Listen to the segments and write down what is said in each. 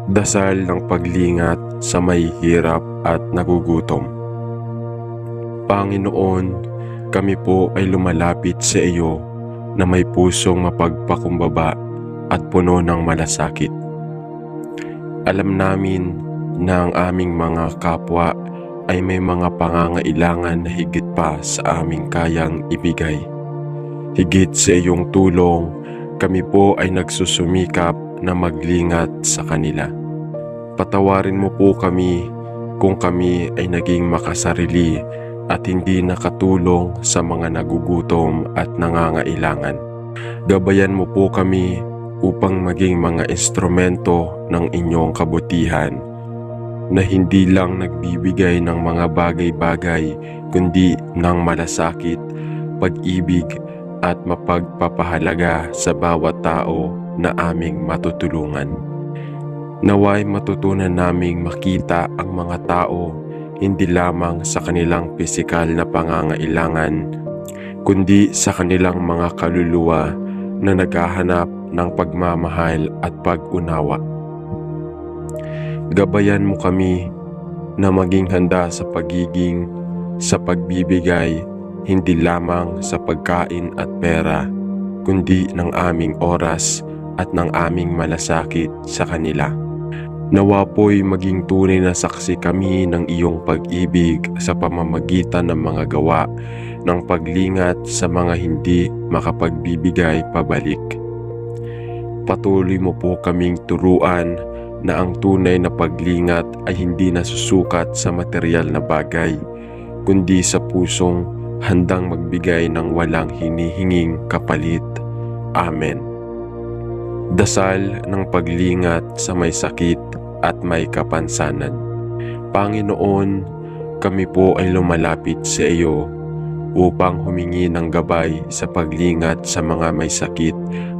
Dasal ng paglingat sa may hirap at nagugutom. Panginoon, kami po ay lumalapit sa iyo na may pusong mapagpakumbaba at puno ng malasakit. Alam namin na ang aming mga kapwa ay may mga pangangailangan na higit pa sa aming kayang ibigay. Higit sa iyong tulong, kami po ay nagsusumikap na maglingat sa kanila. Patawarin mo po kami kung kami ay naging makasarili at hindi nakatulong sa mga nagugutom at nangangailangan. Gabayan mo po kami upang maging mga instrumento ng inyong kabutihan na hindi lang nagbibigay ng mga bagay-bagay kundi ng malasakit, pag-ibig at mapagpapahalaga sa bawat tao na aming matutulungan. Naway matutunan naming makita ang mga tao hindi lamang sa kanilang pisikal na pangangailangan, kundi sa kanilang mga kaluluwa na naghahanap ng pagmamahal at pag-unawa. Gabayan mo kami na maging handa sa pagbibigay, hindi lamang sa pagkain at pera, kundi ng aming oras at ng aming malasakit sa kanila. Nawa po'y maging tunay na saksi kami ng iyong pag-ibig sa pamamagitan ng mga gawa ng paglingat sa mga hindi makapagbibigay pabalik. Patuloy mo po kaming turuan na ang tunay na paglingat ay hindi nasusukat sa material na bagay, kundi sa pusong handang magbigay ng walang hinihinging kapalit. Amen. Dasal ng paglingat sa may sakit at may kapansanan. Panginoon, kami po ay lumalapit sa iyo upang humingi ng gabay sa paglingat sa mga may sakit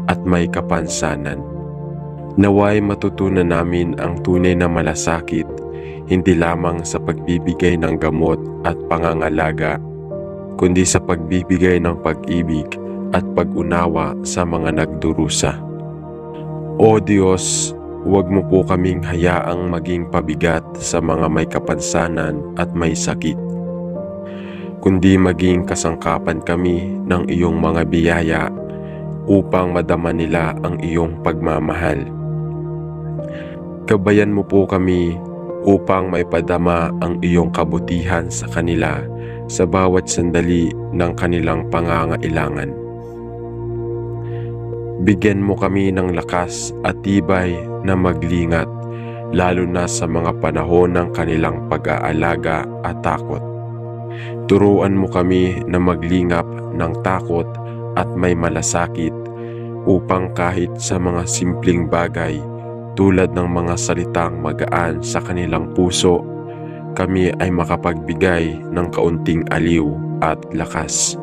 at may kapansanan. Naway matutunan namin ang tunay na malasakit, hindi lamang sa pagbibigay ng gamot at pangangalaga, kundi sa pagbibigay ng pag-ibig at pag-unawa sa mga nagdurusa. O Diyos, huwag mo po kaming hayaang maging pabigat sa mga may kapansanan at may sakit, kundi maging kasangkapan kami ng iyong mga biyaya upang madama nila ang iyong pagmamahal. Gabayan mo po kami upang maipadama ang iyong kabutihan sa kanila sa bawat sandali ng kanilang pangangailangan. Bigyan mo kami ng lakas at tibay na maglingat, lalo na sa mga panahon ng kanilang pag-aalaga at takot. Turuan mo kami na maglingap ng takot at may malasakit upang kahit sa mga simpleng bagay tulad ng mga salitang magaan sa kanilang puso, kami ay makapagbigay ng kaunting aliw at lakas.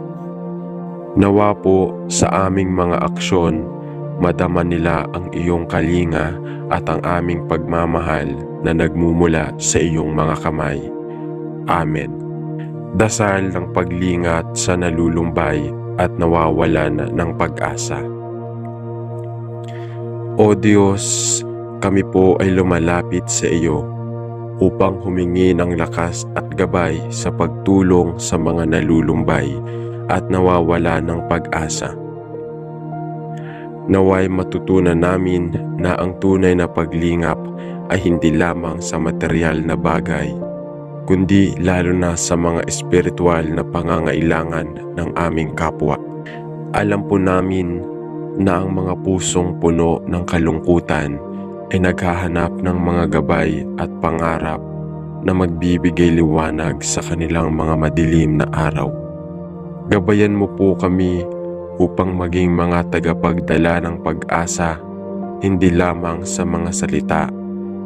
Nawa po sa aming mga aksyon, madama nila ang iyong kalinga at ang aming pagmamahal na nagmumula sa iyong mga kamay. Amen. Dasal ng paglingat sa nalulumbay at nawawalan ng pag-asa. O Diyos, kami po ay lumalapit sa iyo upang humingi ng lakas at gabay sa pagtulong sa mga nalulumbay at nawawala ng pag-asa. Naway matutunan namin na ang tunay na paglingap ay hindi lamang sa material na bagay, kundi lalo na sa mga espiritual na pangangailangan ng aming kapwa. Alam po namin na ang mga pusong puno ng kalungkutan ay naghahanap ng mga gabay at pangarap na magbibigay liwanag sa kanilang mga madilim na araw. Gabayan mo po kami upang maging mga tagapagdala ng pag-asa, hindi lamang sa mga salita,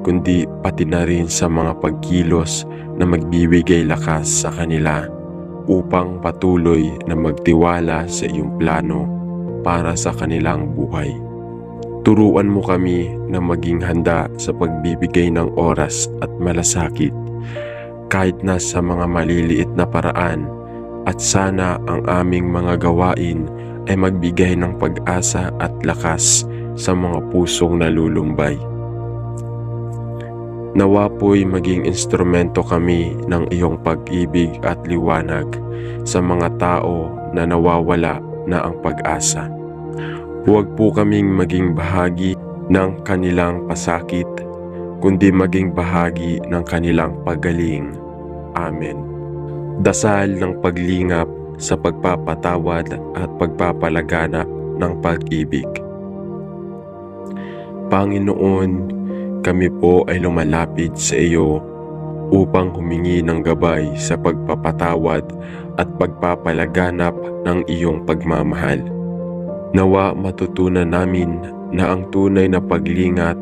kundi pati na rin sa mga pagkilos na magbibigay lakas sa kanila upang patuloy na magtiwala sa iyong plano para sa kanilang buhay. Turuan mo kami na maging handa sa pagbibigay ng oras at malasakit kahit na sa mga maliliit na paraan, at sana ang aming mga gawain ay magbigay ng pag-asa at lakas sa mga pusong nalulumbay. Nawa po'y maging instrumento kami ng iyong pag-ibig at liwanag sa mga tao na nawawala na ang pag-asa. Huwag po kaming maging bahagi ng kanilang pasakit, kundi maging bahagi ng kanilang paggaling. Amen. Dasal ng paglingap sa pagpapatawad at pagpapalaganap ng pag-ibig. Panginoon, kami po ay lumalapit sa iyo upang humingi ng gabay sa pagpapatawad at pagpapalaganap ng iyong pagmamahal. Nawa matutunan namin na ang tunay na paglingap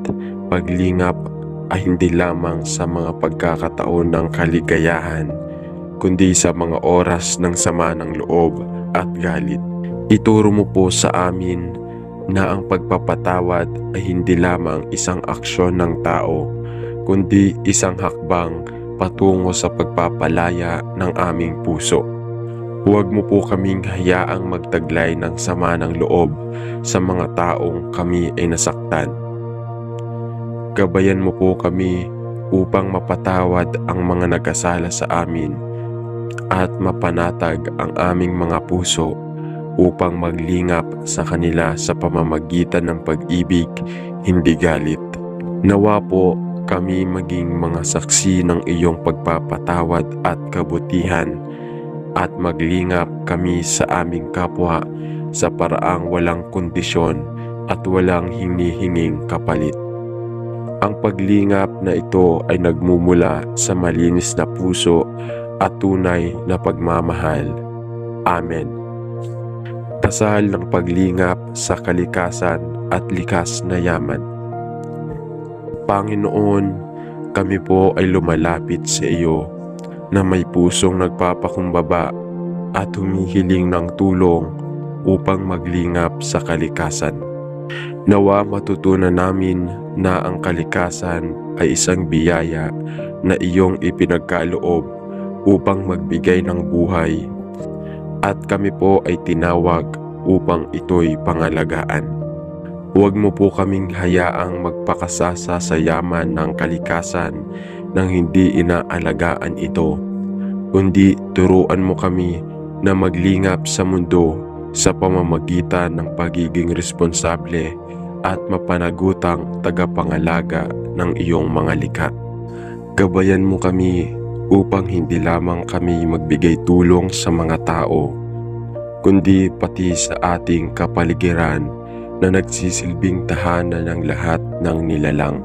ay hindi lamang sa mga pagkakataon ng kaligayahan, kundi sa mga oras ng sama ng loob at galit. Ituro mo po sa amin na ang pagpapatawad ay hindi lamang isang aksyon ng tao, kundi isang hakbang patungo sa pagpapalaya ng aming puso. Huwag mo po kaming hayaang magtaglay ng sama ng loob sa mga taong kami ay nasaktan. Gabayan mo po kami upang mapatawad ang mga nagkasala sa amin at mapanatag ang aming mga puso upang maglingap sa kanila sa pamamagitan ng pag-ibig, hindi galit. Nawa po kami maging mga saksi ng iyong pagpapatawad at kabutihan at maglingap kami sa aming kapwa sa paraang walang kondisyon at walang hinihinging kapalit. Ang paglingap na ito ay nagmumula sa malinis na puso at tunay na pagmamahal. Amen. Dasal ng paglingap sa kalikasan at likas na yaman. Panginoon, kami po ay lumalapit sa iyo na may pusong nagpapakumbaba at humihiling ng tulong upang maglingap sa kalikasan. Nawa matutunan namin na ang kalikasan ay isang biyaya na iyong ipinagkaloob upang magbigay ng buhay at kami po ay tinawag upang ito'y pangalagaan. Huwag mo po kaming hayaang magpakasasa sa yaman ng kalikasan nang hindi inaalagaan ito, kundi turuan mo kami na maglingap sa mundo sa pamamagitan ng pagiging responsable at mapanagutang tagapangalaga ng iyong mga likha. Gabayan mo kami upang hindi lamang kami magbigay tulong sa mga tao, kundi pati sa ating kapaligiran na nagsisilbing tahanan ng lahat ng nilalang.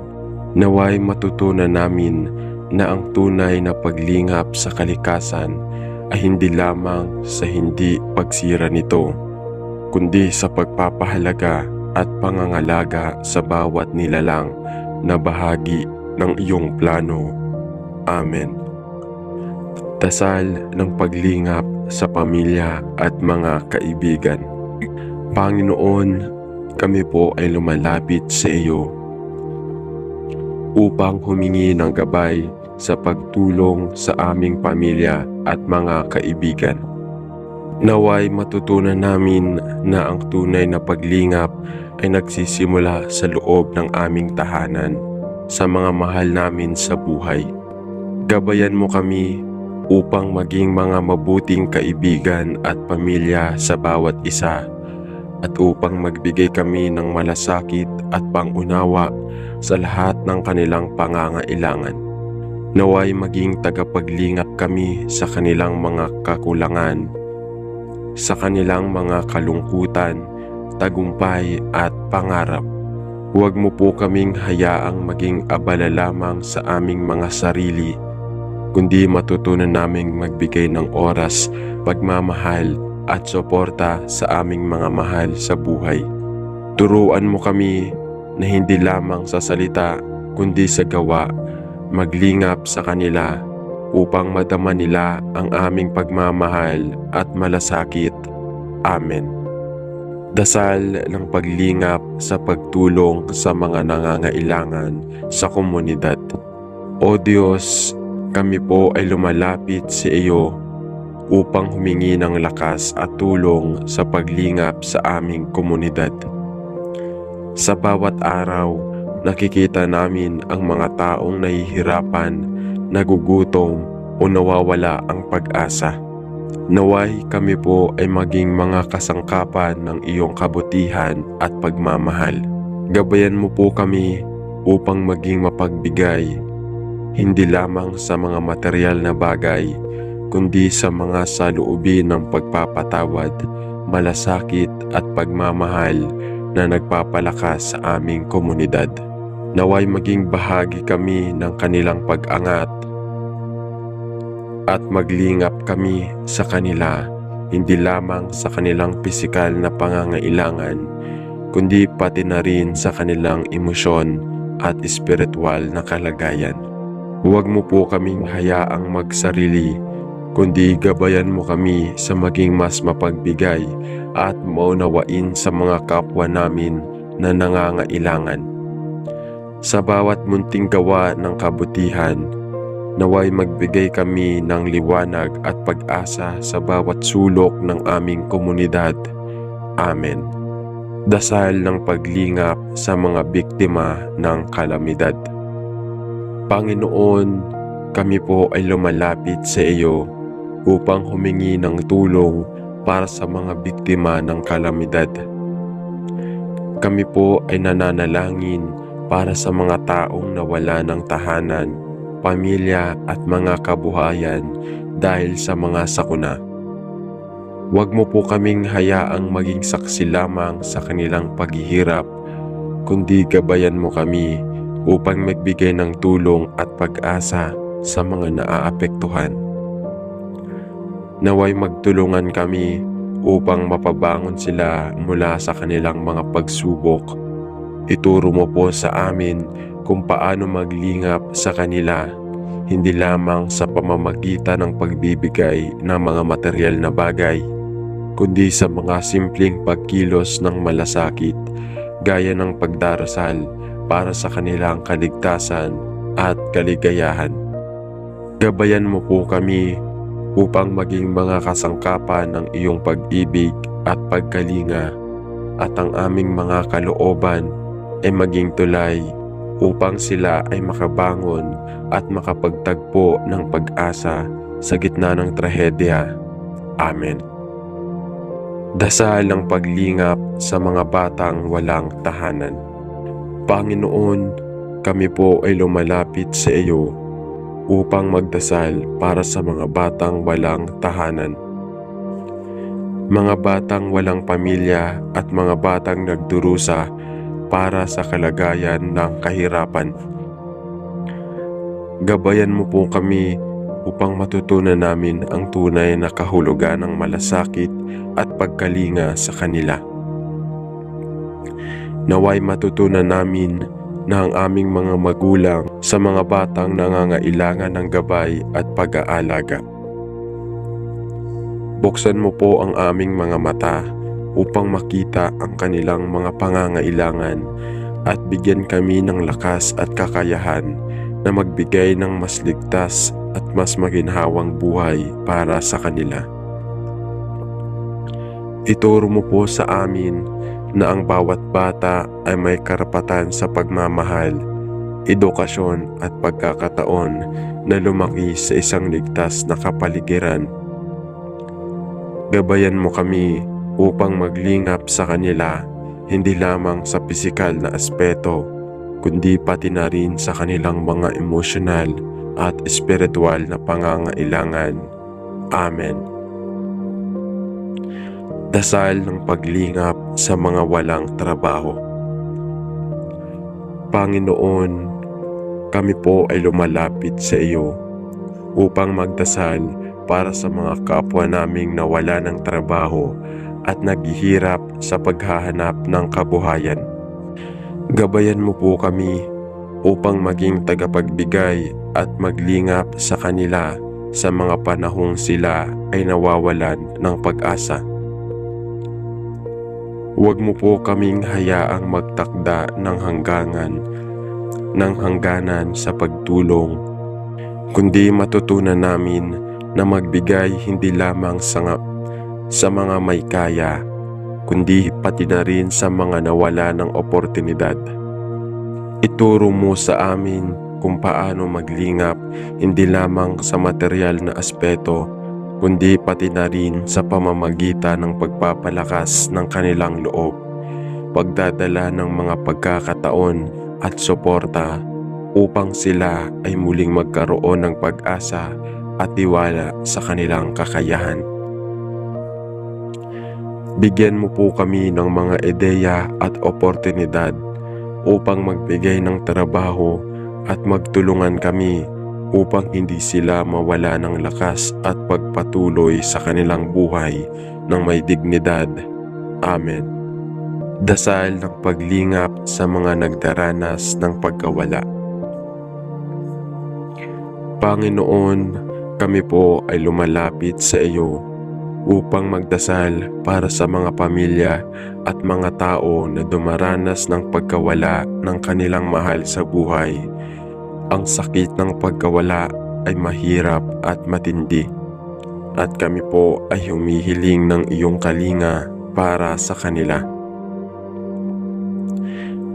Naway matutunan namin na ang tunay na paglingap sa kalikasan ay hindi lamang sa hindi pagsira nito, kundi sa pagpapahalaga at pangangalaga sa bawat nilalang na bahagi ng iyong plano. Amen. Dasal ng paglingap sa pamilya at mga kaibigan. Panginoon, kami po ay lumalapit sa iyo upang humingi ng gabay sa pagtulong sa aming pamilya at mga kaibigan. Naway matutunan namin na ang tunay na paglingap ay nagsisimula sa loob ng aming tahanan, sa mga mahal namin sa buhay. Gabayan mo kami upang maging mga mabuting kaibigan at pamilya sa bawat isa, at upang magbigay kami ng malasakit at pangunawa sa lahat ng kanilang pangangailangan. Naway maging tagapaglingap kami sa kanilang mga kakulangan, sa kanilang mga kalungkutan, tagumpay at pangarap. Huwag mo po kaming hayaang maging abala lamang sa aming mga sarili, kundi matutunan naming magbigay ng oras, pagmamahal at suporta sa aming mga mahal sa buhay. Turuan mo kami na hindi lamang sa salita kundi sa gawa maglingap sa kanila upang madama nila ang aming pagmamahal at malasakit. Amen. Dasal ng paglingap sa pagtulong sa mga nangangailangan sa komunidad. O Diyos, kami po ay lumalapit sa iyo upang humingi ng lakas at tulong sa paglingap sa aming komunidad. Sa bawat araw, nakikita namin ang mga taong nahihirapan, nagugutom o nawawala ang pag-asa. Naway kami po ay maging mga kasangkapan ng iyong kabutihan at pagmamahal. Gabayan mo po kami upang maging mapagbigay, hindi lamang sa mga material na bagay, kundi sa mga saloobin ng pagpapatawad, malasakit at pagmamahal na nagpapalakas sa aming komunidad. Naway maging bahagi kami ng kanilang pag-angat at maglingap kami sa kanila, hindi lamang sa kanilang pisikal na pangangailangan, kundi pati na rin sa kanilang emosyon at espiritual na kalagayan. Huwag mo po kaming hayaang magsarili, kundi gabayan mo kami sa maging mas mapagbigay at maunawain sa mga kapwa namin na nangangailangan. Sa bawat munting gawa ng kabutihan, naway magbigay kami ng liwanag at pag-asa sa bawat sulok ng aming komunidad. Amen. Dasal ng paglingap sa mga biktima ng kalamidad. Panginoon, kami po ay lumalapit sa iyo upang humingi ng tulong para sa mga biktima ng kalamidad. Kami po ay nananalangin para sa mga taong nawala ng tahanan, pamilya at mga kabuhayan dahil sa mga sakuna. Huwag mo po kaming hayaang maging saksi lamang sa kanilang paghihirap, kundi gabayan mo kami upang magbigay ng tulong at pag-asa sa mga naaapektuhan. Naway magtulungan kami upang mapabangon sila mula sa kanilang mga pagsubok. Ituro mo po sa amin kung paano maglingap sa kanila, hindi lamang sa pamamagitan ng pagbibigay ng mga material na bagay, kundi sa mga simpleng pagkilos ng malasakit, gaya ng pagdarasal para sa kanilang kaligtasan at kaligayahan. Gabayan mo po kami upang maging mga kasangkapan ng iyong pag-ibig at pagkalinga, at ang aming mga kalooban ay maging tulay upang sila ay makabangon at makapagtagpo ng pag-asa sa gitna ng trahedya. Amen. Dasal ng paglingap sa mga batang walang tahanan. Panginoon, kami po ay lumalapit sa iyo upang magdasal para sa mga batang walang tahanan. Mga batang walang pamilya at mga batang nagdurusa para sa kalagayan ng kahirapan. Gabayan mo po kami upang matutunan namin ang tunay na kahulugan ng malasakit at pagkalinga sa kanila. Naway matutunan namin na ang aming mga magulang sa mga batang nangangailangan ng gabay at pag-aalaga. Buksan mo po ang aming mga mata upang makita ang kanilang mga pangangailangan at bigyan kami ng lakas at kakayahan na magbigay ng mas ligtas at mas maginhawang buhay para sa kanila. Ituro mo po sa amin na ang bawat bata ay may karapatan sa pagmamahal, edukasyon at pagkakataon na lumaki sa isang ligtas na kapaligiran. Gabayan mo kami upang maglingap sa kanila, hindi lamang sa pisikal na aspeto, kundi pati na rin sa kanilang mga emosyonal at espiritual na pangangailangan. Amen. Dasal ng paglingap sa mga walang trabaho. Panginoon, kami po ay lumalapit sa iyo upang magdasal para sa mga kapwa naming nawala ng trabaho at naghihirap sa paghahanap ng kabuhayan. Gabayan mo po kami upang maging tagapagbigay at maglingap sa kanila sa mga panahong sila ay nawawalan ng pag-asa. Huwag mo po kaming hayaang magtakda ng hangganan sa pagtulong, kundi matutunan namin na magbigay hindi lamang sa mga may kaya, kundi pati na rin sa mga nawala ng oportunidad. Ituro mo sa amin kung paano maglingap hindi lamang sa material na aspeto, kundi pati na rin sa pamamagitan ng pagpapalakas ng kanilang loob, pagdadala ng mga pagkakataon at suporta upang sila ay muling magkaroon ng pag-asa at tiwala sa kanilang kakayahan. Bigyan mo po kami ng mga ideya at oportunidad upang magbigay ng trabaho at magtulungan kami upang hindi sila mawala ng lakas at pagpatuloy sa kanilang buhay ng may dignidad. Amen. Dasal ng paglingap sa mga nagdaranas ng pagkawala. Panginoon, kami po ay lumalapit sa iyo upang magdasal para sa mga pamilya at mga tao na dumaranas ng pagkawala ng kanilang mahal sa buhay. Ang sakit ng pagkawala ay mahirap at matindi, at kami po ay humihiling ng iyong kalinga para sa kanila.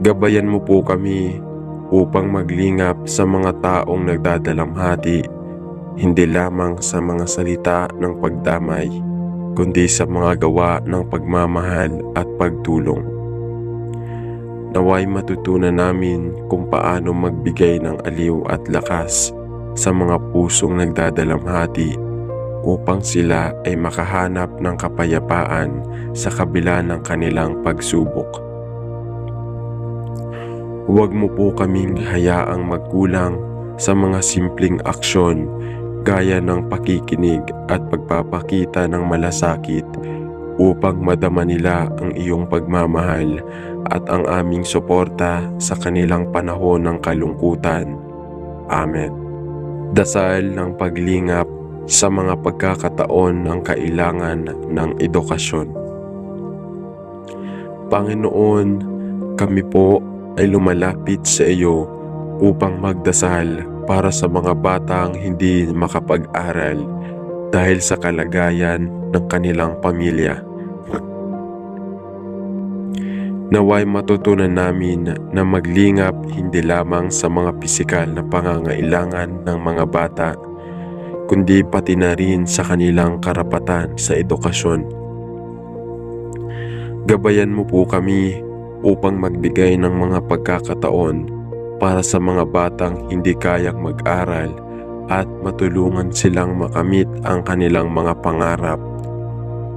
Gabayan mo po kami upang maglingap sa mga taong nagdadalamhati, hindi lamang sa mga salita ng pagdamay, kundi sa mga gawa ng pagmamahal at pagtulong. Naway matutunan namin kung paano magbigay ng aliw at lakas sa mga pusong nagdadalamhati upang sila ay makahanap ng kapayapaan sa kabila ng kanilang pagsubok. Huwag mo po kaming hayaang magkulang sa mga simpleng aksyon gaya ng pakikinig at pagpapakita ng malasakit upang madama nila ang iyong pagmamahal at ang aming suporta sa kanilang panahon ng kalungkutan. Amen. Dasal ng paglingap sa mga pagkakataon ng kailangan ng edukasyon. Panginoon, kami po ay lumalapit sa iyo upang magdasal para sa mga batang hindi makapag-aral dahil sa kalagayan ng kanilang pamilya. Naway matutunan namin na maglingap hindi lamang sa mga pisikal na pangangailangan ng mga bata, kundi pati na rin sa kanilang karapatan sa edukasyon. Gabayan mo po kami upang magbigay ng mga pagkakataon para sa mga batang hindi kayang mag-aral at matulungan silang makamit ang kanilang mga pangarap.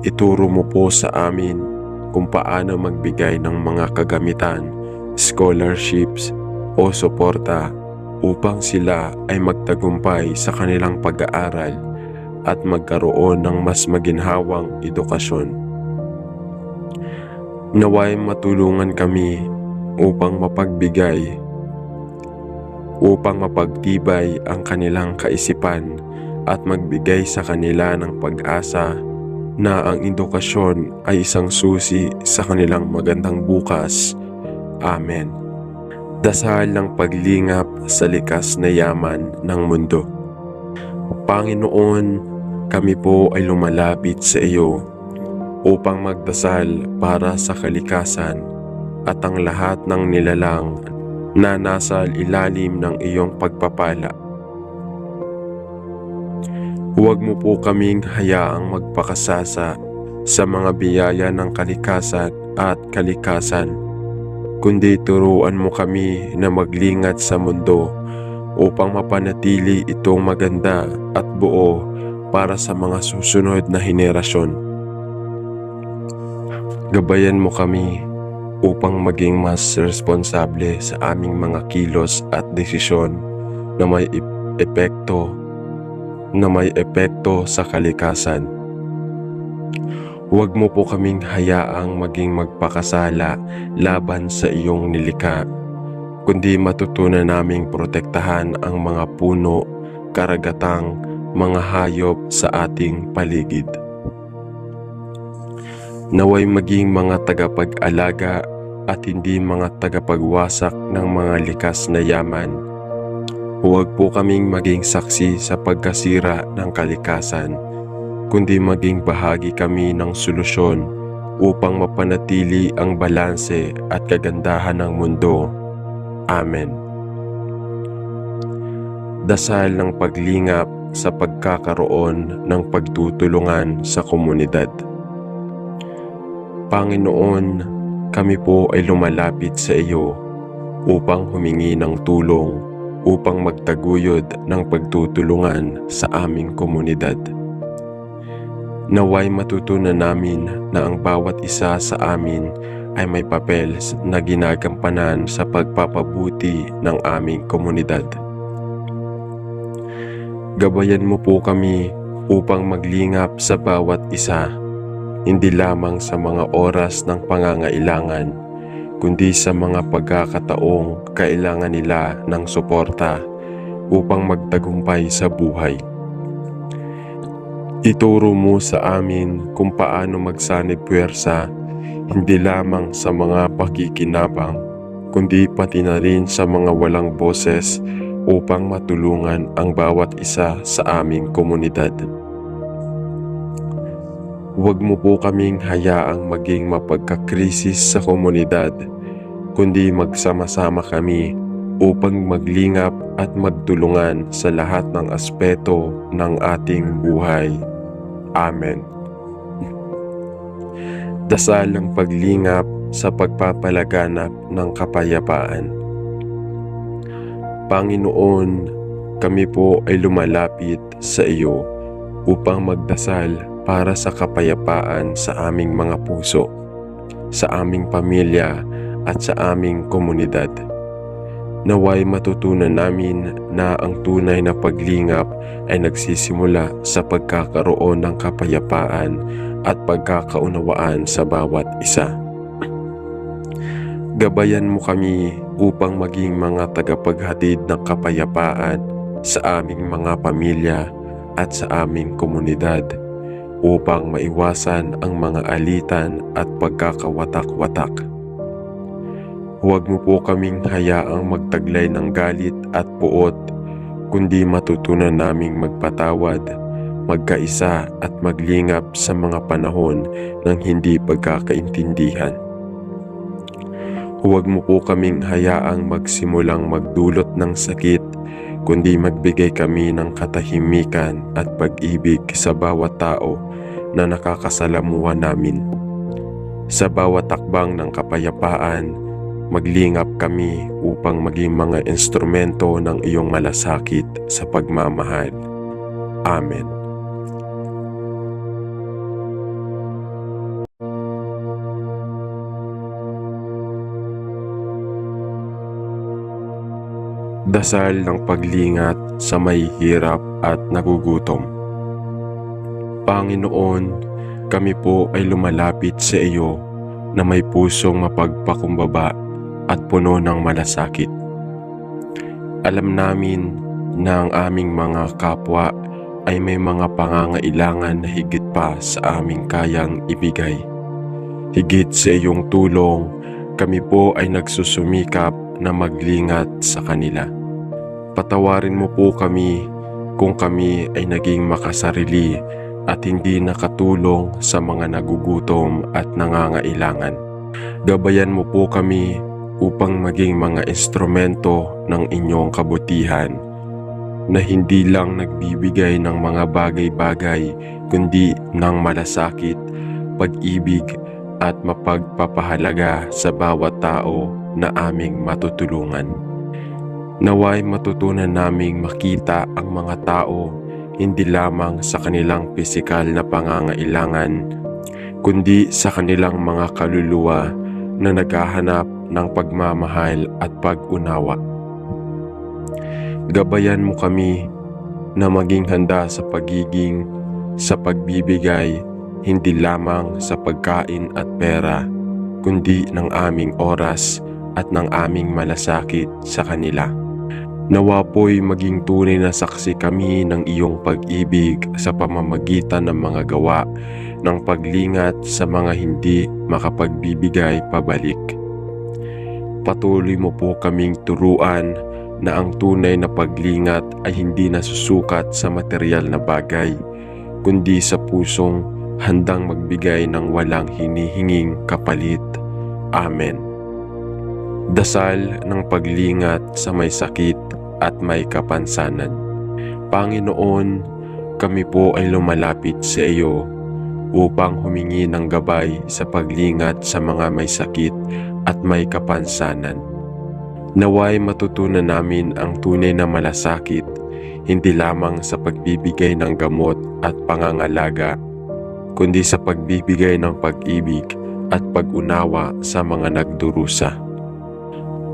Ituro mo po sa amin kung paano magbigay ng mga kagamitan, scholarships o suporta upang sila ay magtagumpay sa kanilang pag-aaral at magkaroon ng mas maginhawang edukasyon. Naway matulungan kami upang mapagtibay ang kanilang kaisipan at magbigay sa kanila ng pag-asa na ang edukasyon ay isang susi sa kanilang magandang bukas. Amen. Dasal ng paglingap sa likas na yaman ng mundo. Panginoon, kami po ay lumalapit sa iyo upang magdasal para sa kalikasan at ang lahat ng nilalang na nasa ilalim ng iyong pagpapala. Huwag mo po kaming hayaang magpakasasa sa mga biyaya ng kalikasan at kalikasan, kundi turuan mo kami na maglingat sa mundo upang mapanatili itong maganda at buo para sa mga susunod na henerasyon. Gabayan mo kami upang maging mas responsable sa aming mga kilos at desisyon na may epekto sa kalikasan. Huwag mo po kaming hayaang maging magpakasala laban sa iyong nilikha, kundi matutunan naming protektahan ang mga puno, karagatang, mga hayop sa ating paligid. Naway maging mga tagapag-alaga at hindi mga tagapagwasak ng mga likas na yaman. Huwag po kaming maging saksi sa pagkasira ng kalikasan, kundi maging bahagi kami ng solusyon upang mapanatili ang balanse at kagandahan ng mundo. Amen. Dasal ng paglingap sa pagkakaroon ng pagtutulungan sa komunidad. Panginoon, kami po ay lumalapit sa iyo upang humingi ng tulong upang magtaguyod ng pagtutulungan sa aming komunidad. Naway matutunan namin na ang bawat isa sa amin ay may papel na ginagampanan sa pagpapabuti ng aming komunidad. Gabayan mo po kami upang maglingap sa bawat isa, hindi lamang sa mga oras ng pangangailangan, kundi sa mga pagkakataong kailangan nila ng suporta upang magtagumpay sa buhay. Ituro mo sa amin kung paano magsanib puwersa, hindi lamang sa mga pakikinabang, kundi pati na rin sa mga walang boses upang matulungan ang bawat isa sa aming komunidad. Huwag mo po kaming hayaang maging mapagkakrisis sa komunidad, kundi magsama-sama kami upang maglingap at magtulungan sa lahat ng aspeto ng ating buhay. Amen. Dasal ng paglingap sa pagpapalaganap ng kapayapaan. Panginoon, kami po ay lumalapit sa iyo upang magdasal para sa kapayapaan sa aming mga puso, sa aming pamilya at sa aming komunidad. Naway matutunan namin na ang tunay na paglingap ay nagsisimula sa pagkakaroon ng kapayapaan at pagkakaunawaan sa bawat isa. Gabayan mo kami upang maging mga tagapaghatid ng kapayapaan sa aming mga pamilya at sa aming komunidad upang maiwasan ang mga alitan at pagkakawatak-watak. Huwag mo po kaming hayaang magtaglay ng galit at puot, kundi matutunan naming magpatawad, magkaisa at maglingap sa mga panahon ng hindi pagkakaintindihan. Huwag mo po kaming hayaang magsimulang magdulot ng sakit, kundi magbigay kami ng katahimikan at pag-ibig sa bawat tao na nakakasalamuha namin. Sa bawat takbang ng kapayapaan, maglingap kami upang maging mga instrumento ng iyong malasakit sa pagmamahal. Amen. Dasal ng paglingat sa may hirap at nagugutom. Panginoon, kami po ay lumalapit sa iyo na may pusong mapagpakumbaba at puno ng malasakit. Alam namin na ang aming mga kapwa ay may mga pangangailangan na higit pa sa aming kayang ibigay. Higit sa iyong tulong, kami po ay nagsusumikap na maglingat sa kanila. Patawarin mo po kami kung kami ay naging makasarili at hindi nakatulong sa mga nagugutom at nangangailangan. Gabayan mo po kami upang maging mga instrumento ng inyong kabutihan na hindi lang nagbibigay ng mga bagay-bagay kundi ng malasakit, pag-ibig at mapagpapahalaga sa bawat tao na aming matutulungan. Naway matutunan naming makita ang mga tao hindi lamang sa kanilang pisikal na pangangailangan, kundi sa kanilang mga kaluluwa na naghahanap ng pagmamahal at pag-unawa. Gabayan mo kami na maging handa sa pagbibigay, hindi lamang sa pagkain at pera, kundi ng aming oras at ng aming malasakit sa kanila. Nawa po'y maging tunay na saksi kami ng iyong pag-ibig sa pamamagitan ng mga gawa ng paglingat sa mga hindi makapagbibigay pabalik. Patuloy mo po kaming turuan na ang tunay na paglingat ay hindi nasusukat sa material na bagay, kundi sa pusong handang magbigay ng walang hinihinging kapalit. Amen. Dasal ng paglingat sa may sakit at may kapansanan. Panginoon, kami po ay lumalapit sa iyo upang humingi ng gabay sa paglingat sa mga may sakit at may kapansanan. Naway matutunan namin ang tunay na malasakit, hindi lamang sa pagbibigay ng gamot at pangangalaga, kundi sa pagbibigay ng pag-ibig at pag-unawa sa mga nagdurusa.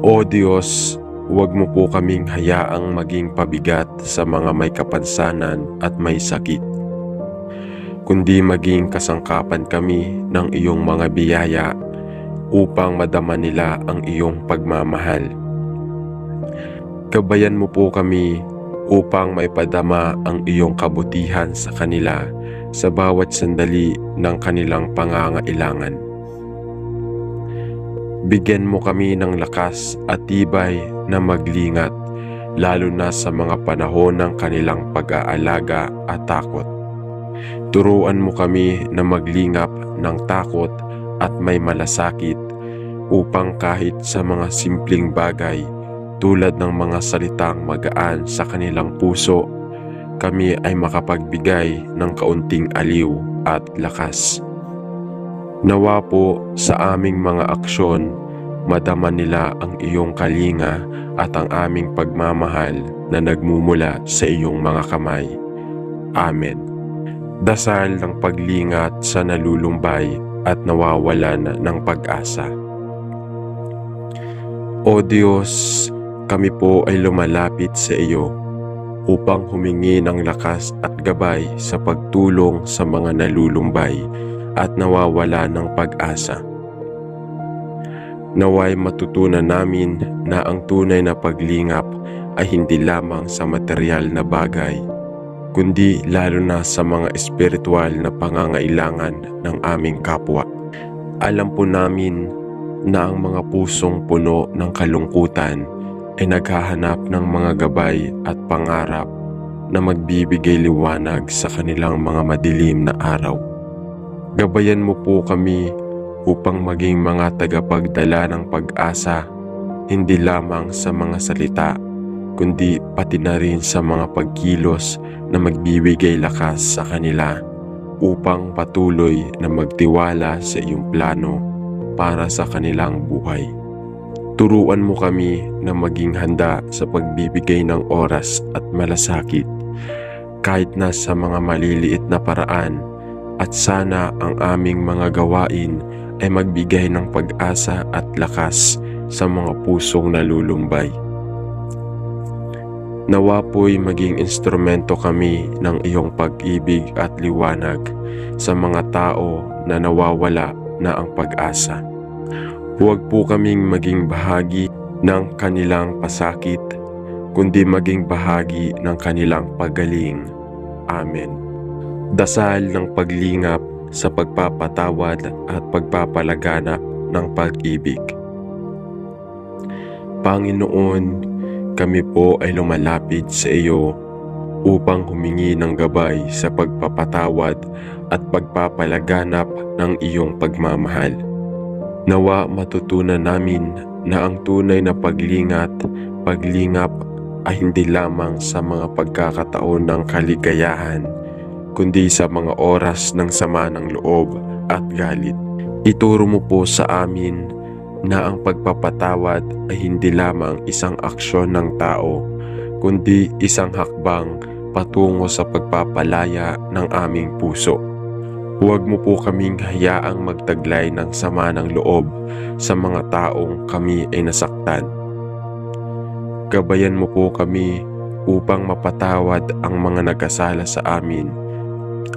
O Diyos, huwag mo po kaming hayaang maging pabigat sa mga may kapansanan at may sakit, kundi maging kasangkapan kami ng iyong mga biyaya upang madama nila ang iyong pagmamahal. Gabayan mo po kami upang maipadama ang iyong kabutihan sa kanila sa bawat sandali ng kanilang pangangailangan. Bigyan mo kami ng lakas at tibay na maglingat, lalo na sa mga panahon ng kanilang pag-aalaga at takot. Turuan mo kami na maglingap ng takot at may malasakit upang kahit sa mga simpleng bagay tulad ng mga salitang magaan sa kanilang puso, kami ay makapagbigay ng kaunting aliw at lakas. Nawa po sa aming mga aksyon, madama nila ang iyong kalinga at ang aming pagmamahal na nagmumula sa iyong mga kamay. Amen. Dasal ng paglingat sa nalulumbay at nawawalan ng pag-asa. O Diyos, kami po ay lumalapit sa iyo upang humingi ng lakas at gabay sa pagtulong sa mga nalulumbay at nawawala ng pag-asa. Naway matutunan namin na ang tunay na paglingap ay hindi lamang sa material na bagay, kundi lalo na sa mga espiritual na pangangailangan ng aming kapwa. Alam po namin na ang mga pusong puno ng kalungkutan ay naghahanap ng mga gabay at pangarap na magbibigay liwanag sa kanilang mga madilim na araw. Gabayan mo po kami upang maging mga tagapagdala ng pag-asa, hindi lamang sa mga salita, kundi pati na rin sa mga pagkilos na magbibigay lakas sa kanila upang patuloy na magtiwala sa iyong plano para sa kanilang buhay. Turuan mo kami na maging handa sa pagbibigay ng oras at malasakit kahit na sa mga maliliit na paraan, at sana ang aming mga gawain ay magbigay ng pag-asa at lakas sa mga pusong nalulumbay. Nawa po'y maging instrumento kami ng iyong pag-ibig at liwanag sa mga tao na nawawala na ang pag-asa. Huwag po kaming maging bahagi ng kanilang pasakit, kundi maging bahagi ng kanilang paggaling. Amen. Dasal ng paglingap sa pagpapatawad at pagpapalaganap ng pag-ibig. Panginoon, kami po ay lumalapit sa iyo upang humingi ng gabay sa pagpapatawad at pagpapalaganap ng iyong pagmamahal. Nawa matutunan namin na ang tunay na paglingap ay hindi lamang sa mga pagkakataon ng kaligayahan, kundi sa mga oras ng sama ng loob at galit. Ituro mo po sa amin na ang pagpapatawad ay hindi lamang isang aksyon ng tao, kundi isang hakbang patungo sa pagpapalaya ng aming puso. Huwag mo po kaming hayaang magtaglay ng sama ng loob sa mga taong kami ay nasaktan. Gabayan mo po kami upang mapatawad ang mga nagkasala sa amin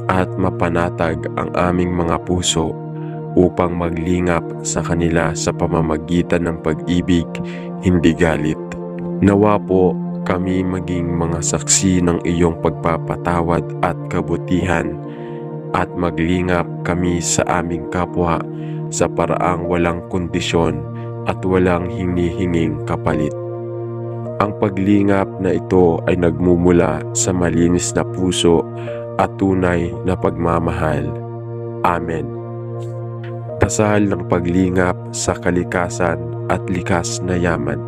at mapanatag ang aming mga puso upang maglingap sa kanila sa pamamagitan ng pag-ibig, hindi galit. Nawa po kami maging mga saksi ng iyong pagpapatawad at kabutihan, at maglingap kami sa aming kapwa sa paraang walang kondisyon at walang hinihinging kapalit. Ang paglingap na ito ay nagmumula sa malinis na puso at tunay na pagmamahal. Amen. dasal ng paglingap sa kalikasan at likas na yaman.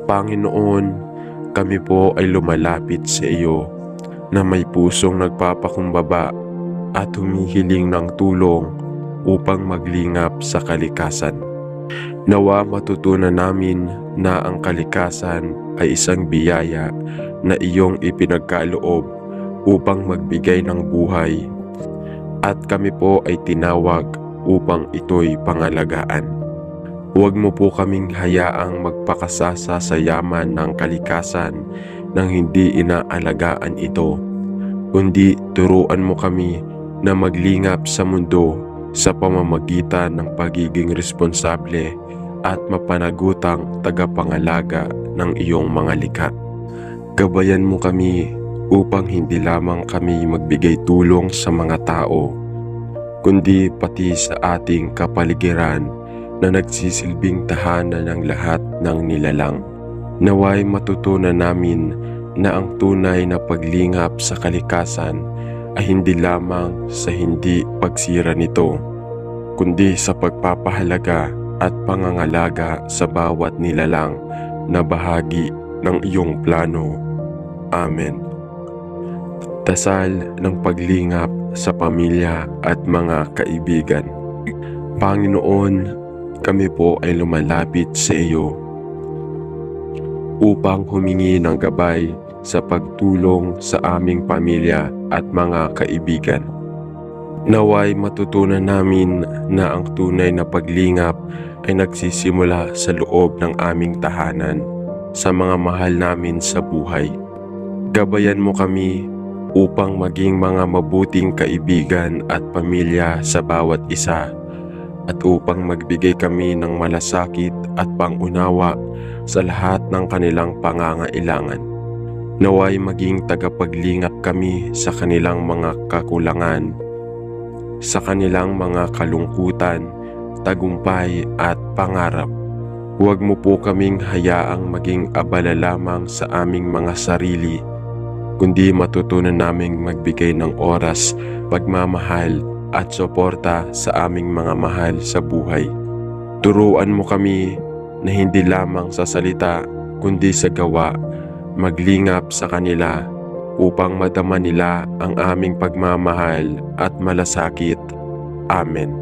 Panginoon, kami po ay lumalapit sa iyo na may pusong nagpapakumbaba at humihiling ng tulong upang maglingap sa kalikasan. Nawa matutunan namin na ang kalikasan ay isang biyaya na iyong ipinagkaloob upang magbigay ng buhay, at kami po ay tinawag upang ito'y pangalagaan. Huwag mo po kaming hayaang magpakasasa sa yaman ng kalikasan nang hindi inaalagaan ito, kundi turuan mo kami na maglingap sa mundo sa pamamagitan ng pagiging responsable at mapanagutang tagapangalaga ng iyong mga likha. Gabayan mo kami upang hindi lamang kami magbigay tulong sa mga tao, kundi pati sa ating kapaligiran na nagsisilbing tahanan ng lahat ng nilalang. Naway matutunan namin na ang tunay na paglingap sa kalikasan ay hindi lamang sa hindi pagsira nito, kundi sa pagpapahalaga at pangangalaga sa bawat nilalang na bahagi ng iyong plano. Amen. Dasal ng paglingap sa pamilya at mga kaibigan. Panginoon, kami po ay lumalapit sa iyo upang humingi ng gabay sa pagtulong sa aming pamilya at mga kaibigan. Naway matutunan namin na ang tunay na paglingap ay nagsisimula sa loob ng aming tahanan, sa mga mahal namin sa buhay. Gabayan mo kami upang maging mga mabuting kaibigan at pamilya sa bawat isa, at upang magbigay kami ng malasakit at pangunawa sa lahat ng kanilang pangangailangan. Naway maging tagapaglingap kami sa kanilang mga kakulangan, sa kanilang mga kalungkutan, tagumpay at pangarap. Huwag mo po kaming hayaang maging abala lamang sa aming mga sarili, kundi matutunan naming magbigay ng oras, pagmamahal at suporta sa aming mga mahal sa buhay. Turuan mo kami na hindi lamang sa salita kundi sa gawa maglingap sa kanila upang madama nila ang aming pagmamahal at malasakit. Amen.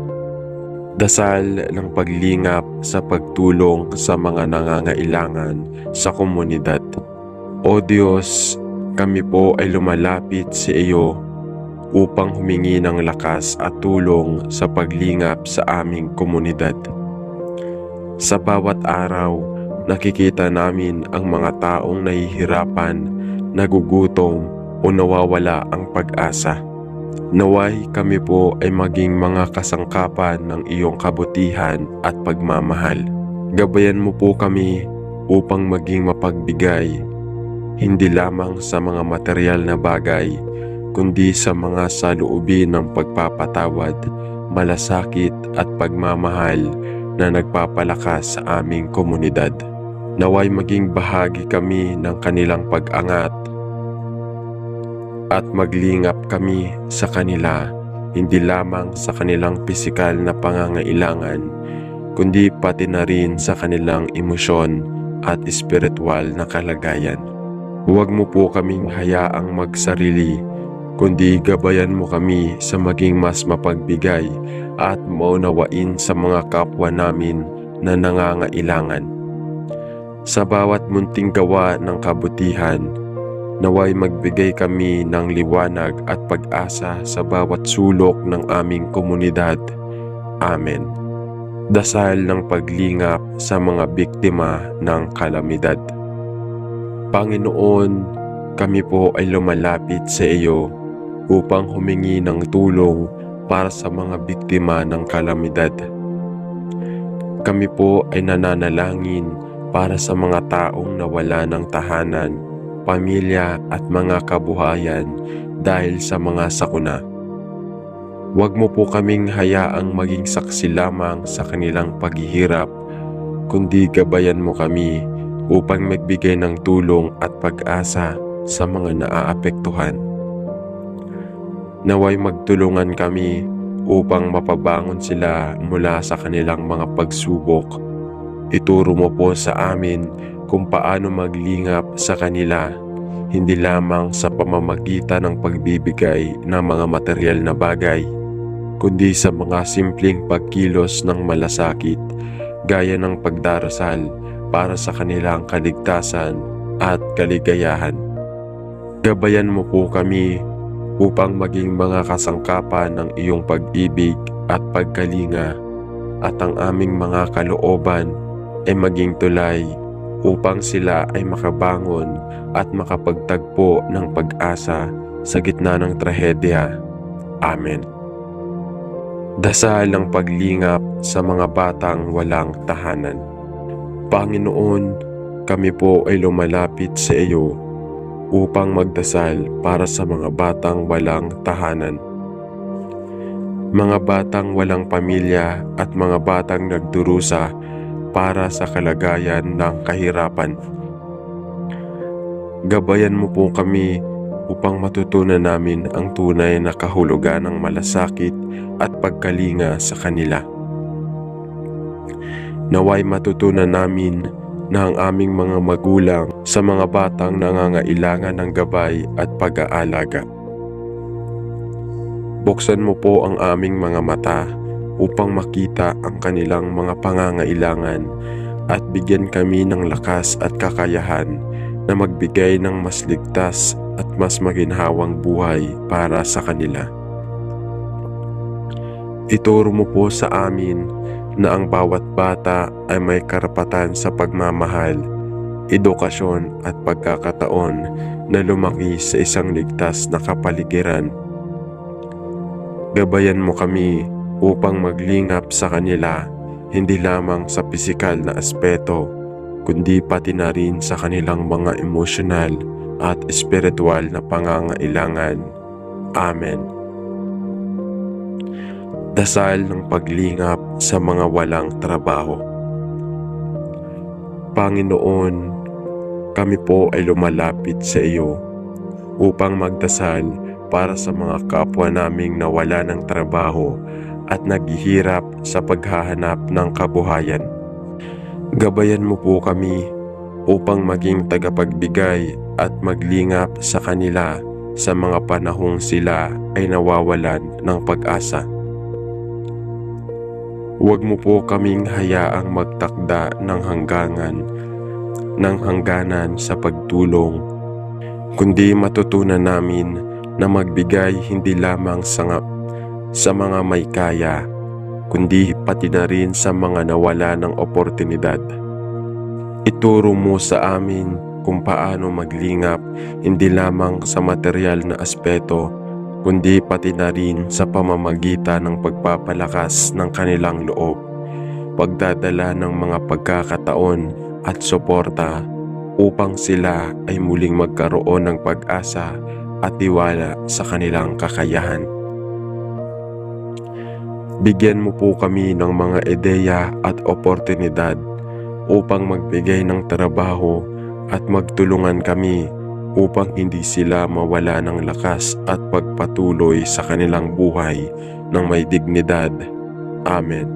Dasal ng paglingap sa pagtulong sa mga nangangailangan sa komunidad. O Diyos, kami po ay lumalapit sa iyo upang humingi ng lakas at tulong sa paglingap sa aming komunidad. Sa bawat araw, nakikita namin ang mga taong nahihirapan, nagugutom o nawawala ang pag-asa. Naway kami po ay maging mga kasangkapan ng iyong kabutihan at pagmamahal. Gabayan mo po kami upang maging mapagbigay, hindi lamang sa mga material na bagay, kundi sa mga saloobin ng pagpapatawad, malasakit at pagmamahal na nagpapalakas sa aming komunidad. Naway maging bahagi kami ng kanilang pag-angat at maglingap kami sa kanila, hindi lamang sa kanilang pisikal na pangangailangan, kundi pati na rin sa kanilang emosyon at espiritual na kalagayan. Huwag mo po kaming hayaang magsarili, kundi gabayan mo kami sa maging mas mapagbigay at maunawain sa mga kapwa namin na nangangailangan. Sa bawat munting gawa ng kabutihan, naway magbigay kami ng liwanag at pag-asa sa bawat sulok ng aming komunidad. Amen. Dasal ng paglingap sa mga biktima ng kalamidad. Panginoon, kami po ay lumalapit sa iyo upang humingi ng tulong para sa mga biktima ng kalamidad. Kami po ay nananalangin para sa mga taong nawala ng tahanan, pamilya at mga kabuhayan dahil sa mga sakuna. Huwag mo po kaming hayaang maging saksi lamang sa kanilang paghihirap, kundi gabayan mo kami upang magbigay ng tulong at pag-asa sa mga naaapektuhan. Naway magtulungan kami upang mapabangon sila mula sa kanilang mga pagsubok. Ituro mo po sa amin kung paano maglingap sa kanila, hindi lamang sa pamamagitan ng pagbibigay ng mga material na bagay, kundi sa mga simpleng pagkilos ng malasakit, gaya ng pagdarasal para sa kanilang kaligtasan at kaligayahan. Gabayan mo po kami upang maging mga kasangkapan ng iyong pag-ibig at pagkalinga, at ang aming mga kalooban ay maging tulay upang sila ay makabangon at makapagtagpo ng pag-asa sa gitna ng trahedya. Amen. Dasal ng paglingap sa mga batang walang tahanan. Panginoon, kami po ay lumalapit sa iyo upang magdasal para sa mga batang walang tahanan. Mga batang walang pamilya at mga batang nagdurusa para sa kalagayan ng kahirapan. Gabayan mo po kami upang matutunan namin ang tunay na kahulugan ng malasakit at pagkalinga sa kanila. Naway matutunan namin na ang aming mga magulang sa mga batang nangangailangan ng gabay at pag-aalaga. Buksan mo po ang aming mga mata upang makita ang kanilang mga pangangailangan at bigyan kami ng lakas at kakayahan na magbigay ng mas ligtas at mas maginhawang buhay para sa kanila. Ituro mo po sa amin na ang bawat bata ay may karapatan sa pagmamahal, edukasyon at pagkakataon na lumaki sa isang ligtas na kapaligiran. Gabayan mo kami upang maglingap sa kanila, hindi lamang sa pisikal na aspeto, kundi pati na rin sa kanilang mga emosyonal at espiritual na pangangailangan. Amen. Dasal ng paglingap sa mga walang trabaho. Panginoon, kami po ay lumalapit sa iyo upang magdasal para sa mga kapwa naming nawala ng trabaho at naghihirap sa paghahanap ng kabuhayan. Gabayan mo po kami upang maging tagapagbigay at maglingap sa kanila sa mga panahong sila ay nawawalan ng pag-asa. Huwag mo po kaming hayaang magtakda ng hangganan sa pagtulong, kundi matutunan namin na magbigay hindi lamang sa mga may kaya, kundi pati na rin sa mga nawala ng oportunidad. Ituro mo sa amin kung paano maglingap hindi lamang sa material na aspeto, kundi pati na rin sa pamamagitan ng pagpapalakas ng kanilang loob, pagdadala ng mga pagkakataon at suporta upang sila ay muling magkaroon ng pag-asa at tiwala sa kanilang kakayahan. Bigyan mo po kami ng mga ideya at oportunidad upang magbigay ng trabaho at magtulungan kami upang hindi sila mawala ng lakas at pagpatuloy sa kanilang buhay ng may dignidad. Amen.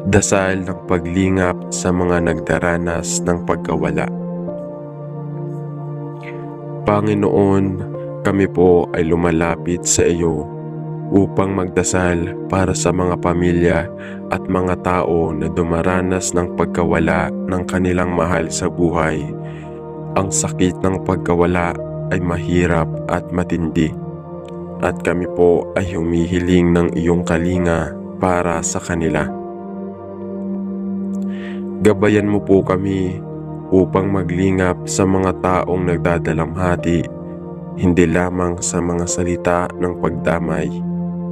Dasal ng paglingap sa mga nagdaranas ng pagkawala. Panginoon, kami po ay lumalapit sa iyo upang magdasal para sa mga pamilya at mga tao na dumaranas ng pagkawala ng kanilang mahal sa buhay. Ang sakit ng pagkawala ay mahirap at matindi, at kami po ay humihiling ng iyong kalinga para sa kanila. Gabayan mo po kami upang maglingap sa mga taong nagdadalamhati, hindi lamang sa mga salita ng pagdamay,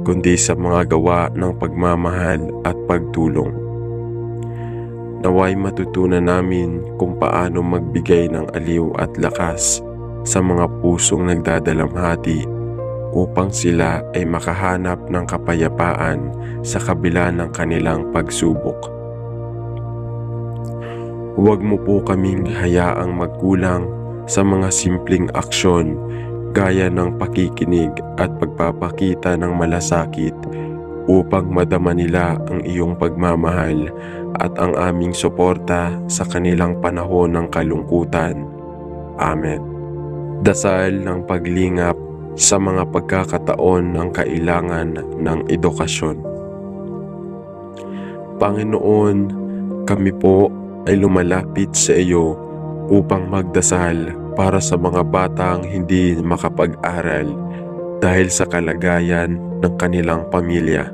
kundi sa mga gawa ng pagmamahal at pagtulong. Naway matutunan namin kung paano magbigay ng aliw at lakas sa mga pusong nagdadalamhati upang sila ay makahanap ng kapayapaan sa kabila ng kanilang pagsubok. Huwag mo po kaming hayaang magkulang sa mga simpleng aksyon gaya ng pakikinig at pagpapakita ng malasakit, upang madama nila ang iyong pagmamahal at ang aming suporta sa kanilang panahon ng kalungkutan. Amen. Dasal ng paglingap sa mga pagkakataon ng kailangan ng edukasyon. Panginoon, kami po ay lumalapit sa iyo upang magdasal para sa mga batang hindi makapag-aral dahil sa kalagayan ng kanilang pamilya.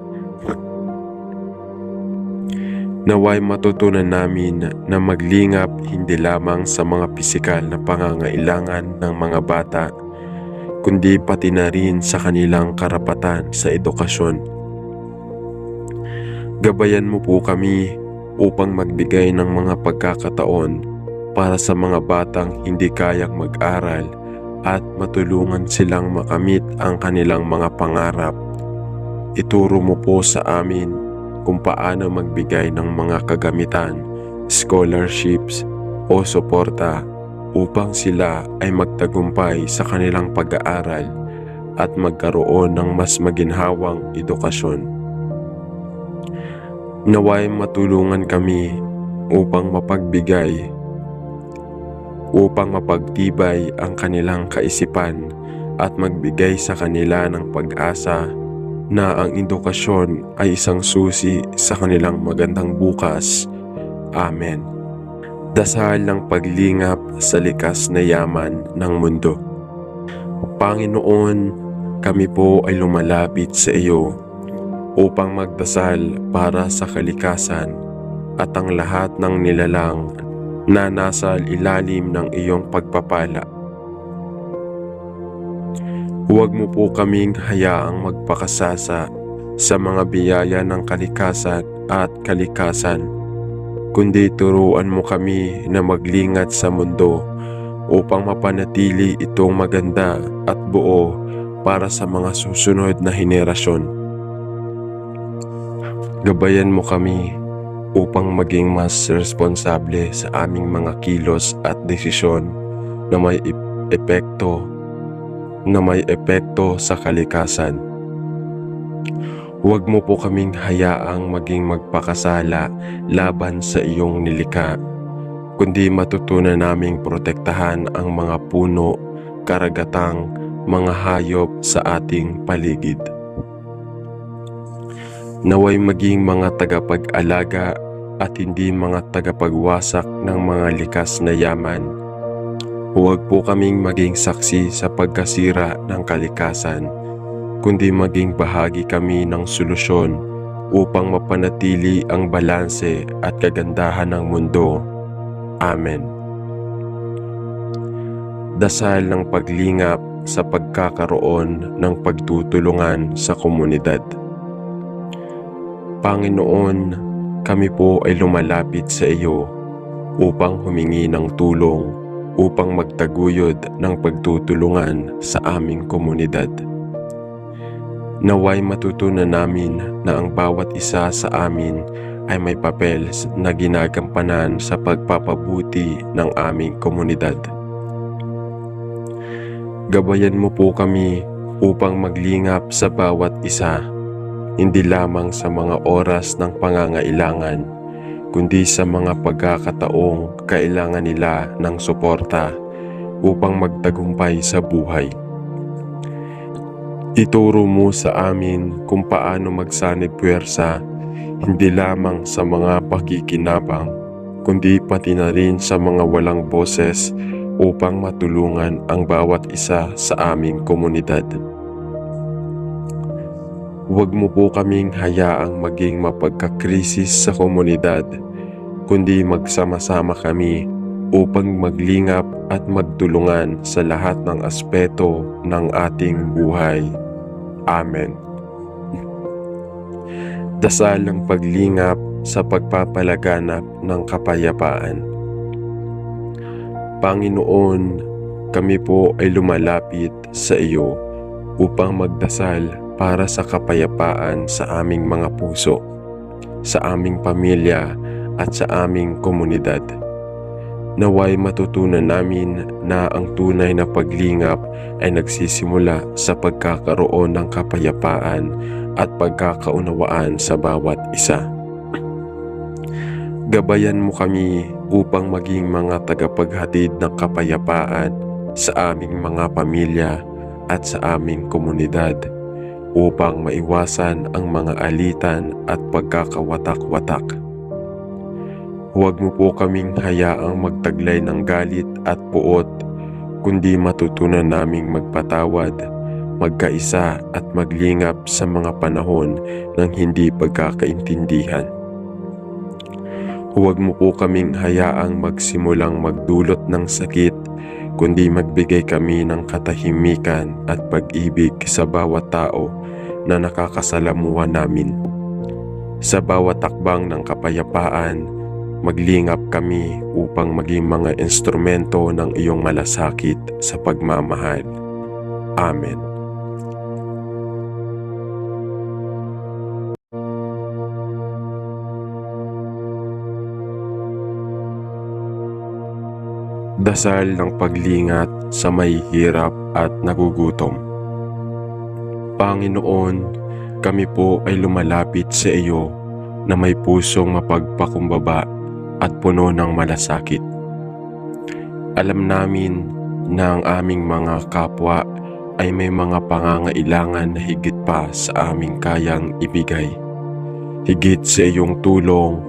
Naway matutunan namin na maglingap hindi lamang sa mga pisikal na pangangailangan ng mga bata, kundi pati na rin sa kanilang karapatan sa edukasyon. Gabayan mo po kami upang magbigay ng mga pagkakataon para sa mga batang hindi kayang mag-aral at matulungan silang makamit ang kanilang mga pangarap. Ituro mo po sa amin kung paano magbigay ng mga kagamitan, scholarships o suporta upang sila ay magtagumpay sa kanilang pag-aaral at magkaroon ng mas maginhawang edukasyon. Naway matulungan kami upang mapagtibay ang kanilang kaisipan at magbigay sa kanila ng pag-asa na ang edukasyon ay isang susi sa kanilang magandang bukas. Amen. Dasal ng paglingap sa likas na yaman ng mundo. Panginoon, kami po ay lumalapit sa iyo upang magdasal para sa kalikasan at ang lahat ng nilalang na nasa ilalim ng iyong pagpapala. Huwag mo po kaming hayaang magpakasasa sa mga biyaya ng kalikasan at kalikasan, kundi turuan mo kami na maglingat sa mundo upang mapanatili itong maganda at buo para sa mga susunod na henerasyon. Gabayan mo kami upang maging mas responsable sa aming mga kilos at desisyon na may epekto sa kalikasan. Huwag mo po kaming hayaang maging magpakasala laban sa iyong nilikha, kundi matutunan naming protektahan ang mga puno, karagatang, mga hayop sa ating paligid. Naway maging mga tagapag-alaga at hindi mga tagapagwasak ng mga likas na yaman. Huwag po kaming maging saksi sa pagkasira ng kalikasan, kundi maging bahagi kami ng solusyon upang mapanatili ang balanse at kagandahan ng mundo. Amen. Dasal ng paglingap sa pagkakaroon ng pagtutulungan sa komunidad. Panginoon, kami po ay lumalapit sa iyo upang humingi ng tulong upang magtaguyod ng pagtutulungan sa aming komunidad. Naway matutunan namin na ang bawat isa sa amin ay may papel na ginagampanan sa pagpapabuti ng aming komunidad. Gabayan mo po kami upang maglingap sa bawat isa, hindi lamang sa mga oras ng pangangailangan, kundi sa mga pagkakataong kailangan nila ng suporta upang magtagumpay sa buhay. Ituro mo sa amin kung paano magsanib puwersa, hindi lamang sa mga pakikinabang, kundi pati na rin sa mga walang boses upang matulungan ang bawat isa sa aming komunidad. Huwag mo po kaming hayaang maging mapagkakrisis sa komunidad, kundi magsama-sama kami upang maglingap at magtulungan sa lahat ng aspeto ng ating buhay. Amen. Dasal ng paglingap sa pagpapalaganap ng kapayapaan. Panginoon, kami po ay lumalapit sa iyo upang magdasal para sa kapayapaan sa aming mga puso, sa aming pamilya at sa aming komunidad. Naway matutunan namin na ang tunay na paglingap ay nagsisimula sa pagkakaroon ng kapayapaan at pagkakaunawaan sa bawat isa. Gabayan mo kami upang maging mga tagapaghatid ng kapayapaan sa aming mga pamilya at sa aming komunidad upang maiwasan ang mga alitan at pagkakawatak-watak. Huwag mo po kaming hayaang magtaglay ng galit at puot, kundi matutunan naming magpatawad, magkaisa at maglingap sa mga panahon ng hindi pagkakaintindihan. Huwag mo po kaming hayaang magsimulang magdulot ng sakit, kundi magbigay kami ng katahimikan at pag-ibig sa bawat tao na nakakasalamuha namin. Sa bawat takbang ng kapayapaan, maglingap kami upang maging mga instrumento ng iyong malasakit sa pagmamahal. Amen. Dasal ng paglingat sa may hirap at nagugutom. Panginoon, kami po ay lumalapit sa iyo na may pusong mapagpakumbaba at puno ng malasakit. Alam namin na ang aming mga kapwa ay may mga pangangailangan na higit pa sa aming kayang ibigay. Higit sa iyong tulong,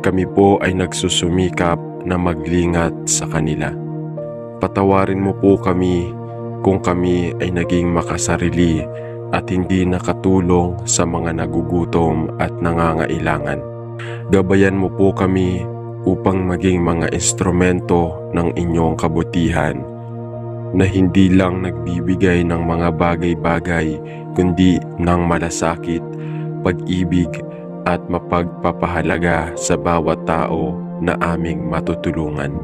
kami po ay nagsusumikap na maglingat sa kanila. Patawarin mo po kami kung kami ay naging makasarili at hindi nakatulong sa mga nagugutom at nangangailangan. Gabayan mo po kami upang maging mga instrumento ng inyong kabutihan na hindi lang nagbibigay ng mga bagay-bagay kundi ng malasakit, pag-ibig at mapagpapahalaga sa bawat tao na aming matutulungan.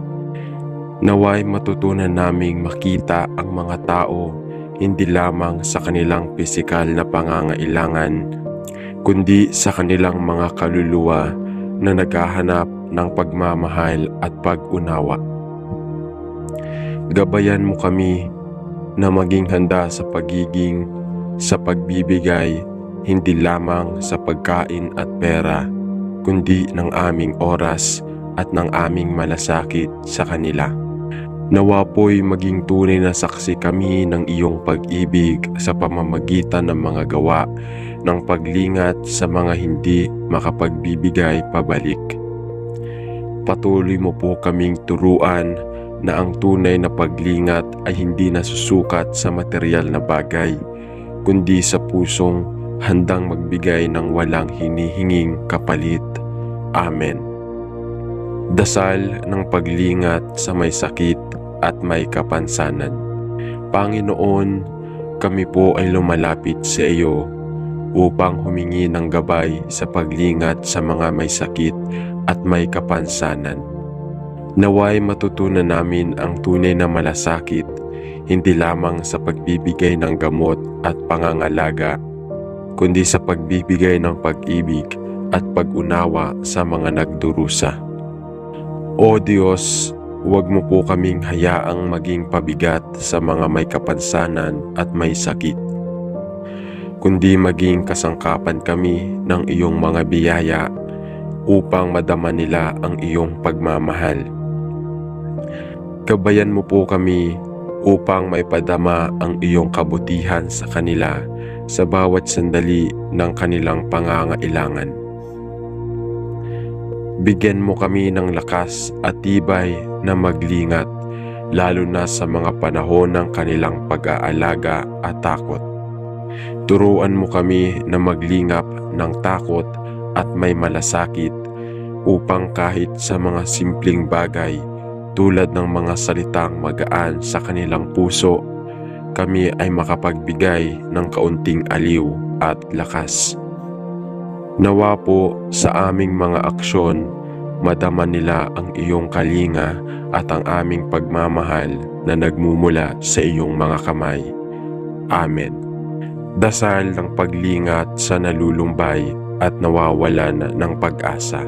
Naway matutunan naming makita ang mga tao hindi lamang sa kanilang pisikal na pangangailangan kundi sa kanilang mga kaluluwa na naghahanap ng pagmamahal at pag-unawa. Gabayan mo kami na maging handa sa pagbibigay hindi lamang sa pagkain at pera kundi ng aming oras at ng aming malasakit sa kanila. Nawa po'y maging tunay na saksi kami ng iyong pag-ibig sa pamamagitan ng mga gawa ng paglingat sa mga hindi makapagbibigay pabalik. Patuloy mo po kaming turuan na ang tunay na paglingat ay hindi nasusukat sa material na bagay, kundi sa pusong handang magbigay ng walang hinihinging kapalit. Amen. Dasal ng paglingat sa may sakit at may kapansanan. Panginoon, kami po ay lumalapit sa iyo upang humingi ng gabay sa paglingat sa mga may sakit at may kapansanan. Naway matutunan namin ang tunay na malasakit, hindi lamang sa pagbibigay ng gamot at pangangalaga, kundi sa pagbibigay ng pag-ibig at pag-unawa sa mga nagdurusa. O Diyos, huwag mo po kaming hayaang maging pabigat sa mga may kapansanan at may sakit, kundi maging kasangkapan kami ng iyong mga biyaya upang madama nila ang iyong pagmamahal. Gabayan mo po kami upang maipadama ang iyong kabutihan sa kanila sa bawat sandali ng kanilang pangangailangan. Bigyan mo kami ng lakas at tibay na maglingat, lalo na sa mga panahon ng kanilang pag-aalaga at takot. Turuan mo kami na maglingap ng takot at may malasakit upang kahit sa mga simpleng bagay tulad ng mga salitang magaan sa kanilang puso, kami ay makapagbigay ng kaunting aliw at lakas. Nawa po sa aming mga aksyon, madama nila ang iyong kalinga at ang aming pagmamahal na nagmumula sa iyong mga kamay. Amen. Dasal ng paglingat sa nalulumbay at nawawalan ng pag-asa.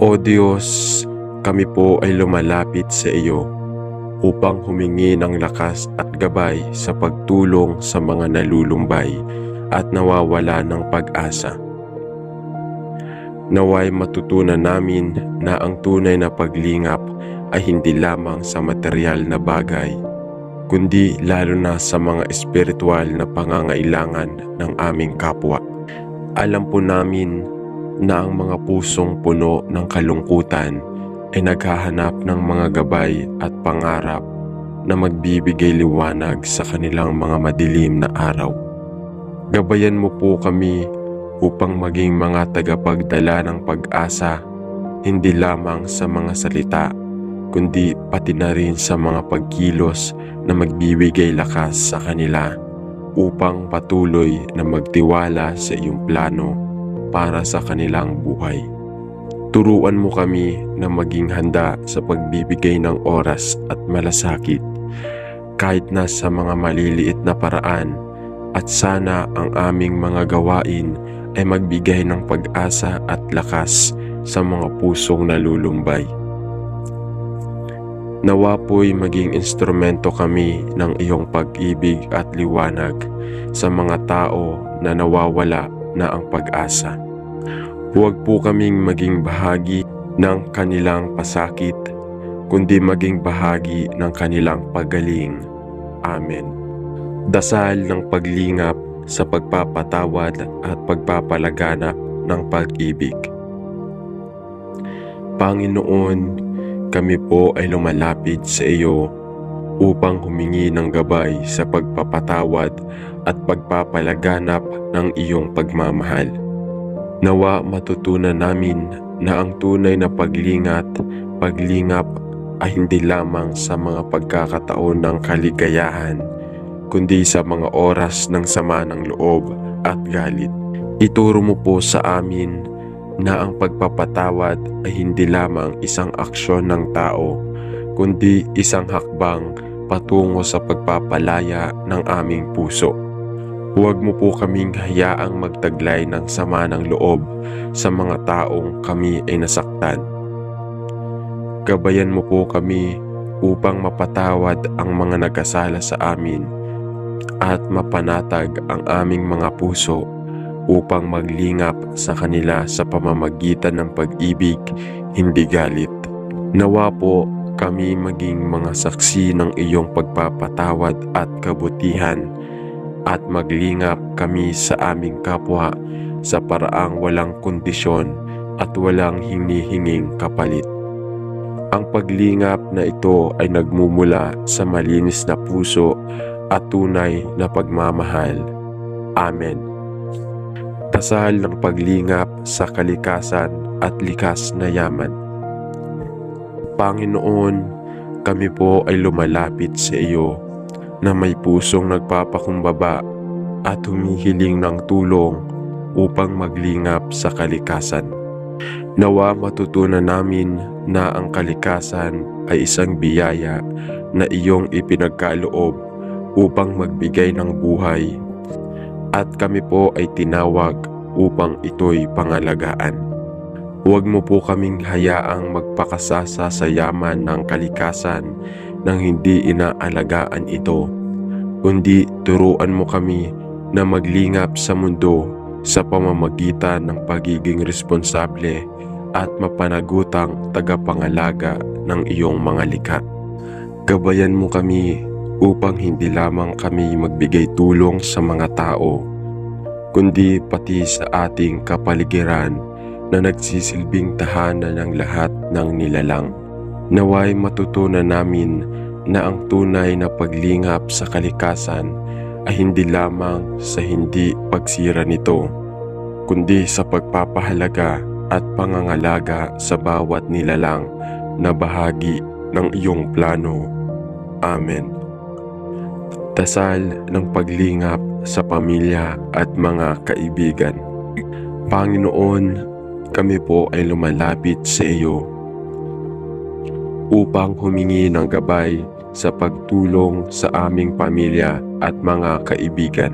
O Diyos, kami po ay lumalapit sa iyo upang humingi ng lakas at gabay sa pagtulong sa mga nalulumbay at nawawala ng pag-asa. Naway matutunan namin na ang tunay na paglingap ay hindi lamang sa material na bagay, kundi lalo na sa mga espiritual na pangangailangan ng aming kapwa. Alam po namin na ang mga pusong puno ng kalungkutan ay naghahanap ng mga gabay at pangarap na magbibigay liwanag sa kanilang mga madilim na araw. Gabayan mo po kami upang maging mga tagapagdala ng pag-asa, hindi lamang sa mga salita, kundi pati na rin sa mga pagkilos na magbibigay lakas sa kanila upang patuloy na magtiwala sa iyong plano para sa kanilang buhay. Turuan mo kami na maging handa sa pagbibigay ng oras at malasakit kahit na sa mga maliliit na paraan, at sana ang aming mga gawain ay magbigay ng pag-asa at lakas sa mga pusong nalulumbay. Nawa po'y maging instrumento kami ng iyong pag-ibig at liwanag sa mga tao na nawawala na ang pag-asa. Huwag po kaming maging bahagi ng kanilang pasakit, kundi maging bahagi ng kanilang paggaling. Amen. Dasal ng paglingap sa pagpapatawad at pagpapalaganap ng pag-ibig. Panginoon, kami po ay lumalapit sa iyo upang humingi ng gabay sa pagpapatawad at pagpapalaganap ng iyong pagmamahal. Nawa matutunan namin na ang tunay na paglingap ay hindi lamang sa mga pagkakataon ng kaligayahan, kundi sa mga oras ng sama ng loob at galit. Ituro mo po sa amin na ang pagpapatawad ay hindi lamang isang aksyon ng tao, kundi isang hakbang patungo sa pagpapalaya ng aming puso. Huwag mo po kaming hayaang magtaglay ng sama ng loob sa mga taong kami ay nasaktan. Gabayan mo po kami upang mapatawad ang mga nagkasala sa amin at mapanatag ang aming mga puso upang maglingap sa kanila sa pamamagitan ng pag-ibig, hindi galit. Nawa po kami maging mga saksi ng iyong pagpapatawad at kabutihan, at maglingap kami sa aming kapwa sa paraang walang kondisyon at walang hinihinging kapalit. Ang paglingap na ito ay nagmumula sa malinis na puso at tunay na pagmamahal. Amen. Dasal ng paglingap sa kalikasan at likas na yaman. Panginoon, kami po ay lumalapit sa iyo na may pusong nagpapakumbaba at humihiling ng tulong upang maglingap sa kalikasan. Nawa matutunan namin na ang kalikasan ay isang biyaya na iyong ipinagkaloob upang magbigay ng buhay, at kami po ay tinawag upang ito'y pangalagaan. Huwag mo po kaming hayaang magpakasasa sa yaman ng kalikasan nang hindi inaalagaan ito, kundi turuan mo kami na maglingap sa mundo sa pamamagitan ng pagiging responsable at mapanagutang tagapangalaga ng iyong mga likha. Gabayan mo kami upang hindi lamang kami magbigay tulong sa mga tao, kundi pati sa ating kapaligiran na nagsisilbing tahanan ng lahat ng nilalang. Naway matutunan namin na ang tunay na paglingap sa kalikasan ay hindi lamang sa hindi pagsira nito, kundi sa pagpapahalaga at pangangalaga sa bawat nilalang na bahagi ng iyong plano. Amen. Dasal ng paglingap sa pamilya at mga kaibigan. Panginoon, kami po ay lumalapit sa iyo upang humingi ng gabay sa pagtulong sa aming pamilya at mga kaibigan.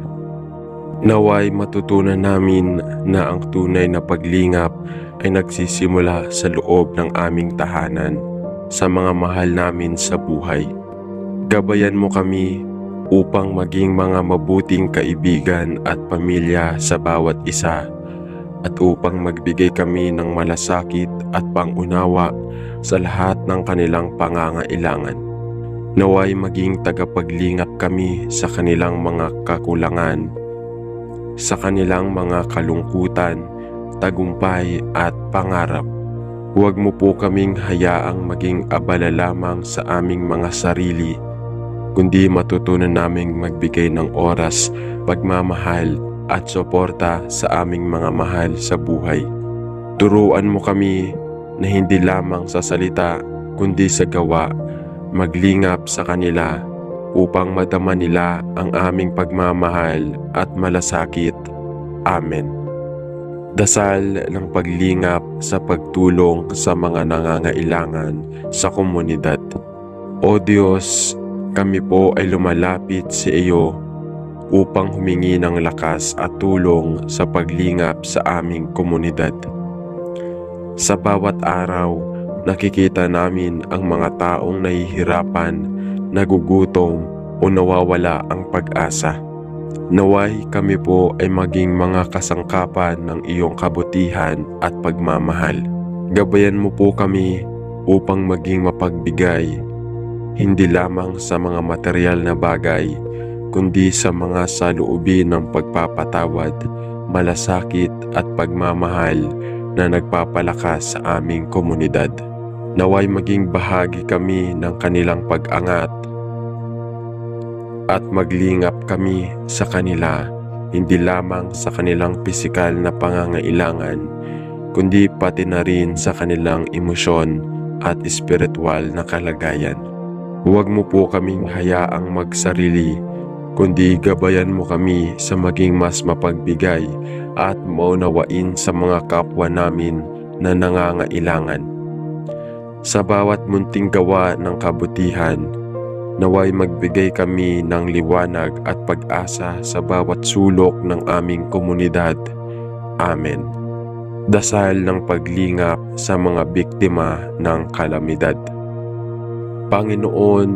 Naway matutunan namin na ang tunay na paglingap ay nagsisimula sa loob ng aming tahanan, sa mga mahal namin sa buhay. Gabayan mo kami upang maging mga mabuting kaibigan at pamilya sa bawat isa, at upang magbigay kami ng malasakit at pangunawa sa lahat ng kanilang pangangailangan. Naway maging tagapaglingap kami sa kanilang mga kakulangan, sa kanilang mga kalungkutan, tagumpay at pangarap. Huwag mo po kaming hayaang maging abala lamang sa aming mga sarili, kundi matutunan naming magbigay ng oras, pagmamahal at suporta sa aming mga mahal sa buhay. Turuan mo kami na hindi lamang sa salita kundi sa gawa, maglingap sa kanila upang madama nila ang aming pagmamahal at malasakit. Amen. Dasal ng paglingap sa pagtulong sa mga nangangailangan sa komunidad. O Diyos, kami po ay lumalapit sa iyo upang humingi ng lakas at tulong sa paglingap sa aming komunidad. Sa bawat araw, nakikita namin ang mga taong nahihirapan, nagugutom o nawawala ang pag-asa. Naway kami po ay maging mga kasangkapan ng iyong kabutihan at pagmamahal. Gabayan mo po kami upang maging mapagbigay, hindi lamang sa mga material na bagay, kundi sa mga saloobin ng pagpapatawad, malasakit at pagmamahal na nagpapalakas sa aming komunidad. Naway maging bahagi kami ng kanilang pag-angat at maglingap kami sa kanila, hindi lamang sa kanilang pisikal na pangangailangan, kundi pati na rin sa kanilang emosyon at espiritual na kalagayan. Huwag mo po kaming hayaang magsarili, kundi gabayan mo kami sa maging mas mapagbigay at maunawain sa mga kapwa namin na nangangailangan. Sa bawat munting gawa ng kabutihan, naway magbigay kami ng liwanag at pag-asa sa bawat sulok ng aming komunidad. Amen. Dasal ng paglingap sa mga biktima ng kalamidad. Panginoon,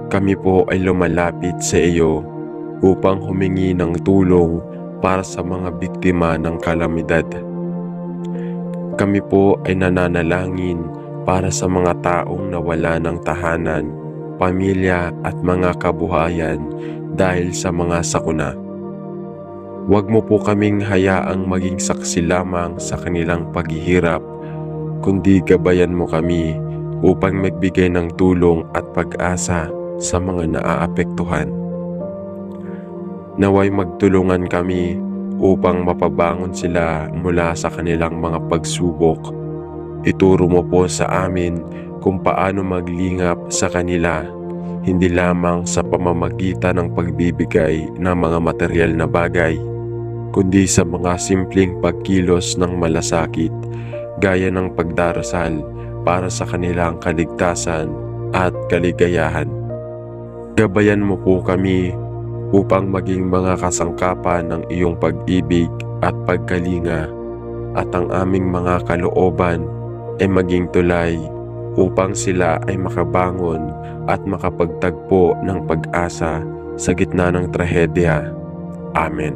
kami po ay lumalapit sa iyo upang humingi ng tulong para sa mga biktima ng kalamidad. Kami po ay nananalangin para sa mga taong nawala ng tahanan, pamilya at mga kabuhayan dahil sa mga sakuna. Huwag mo po kaming hayaang maging saksi lamang sa kanilang paghihirap, kundi gabayan mo kami upang magbigay ng tulong at pag-asa sa mga naaapektuhan. Naway magtulungan kami upang mapabangon sila mula sa kanilang mga pagsubok. Ituro mo po sa amin kung paano maglingap sa kanila, hindi lamang sa pamamagitan ng pagbibigay ng mga material na bagay, kundi sa mga simpleng pagkilos ng malasakit, gaya ng pagdarasal para sa kanilang kaligtasan at kaligayahan. Gabayan mo po kami upang maging mga kasangkapan ng iyong pag-ibig at pagkalinga, at ang aming mga kalooban ay maging tulay upang sila ay makabangon at makapagtagpo ng pag-asa sa gitna ng trahedya. Amen.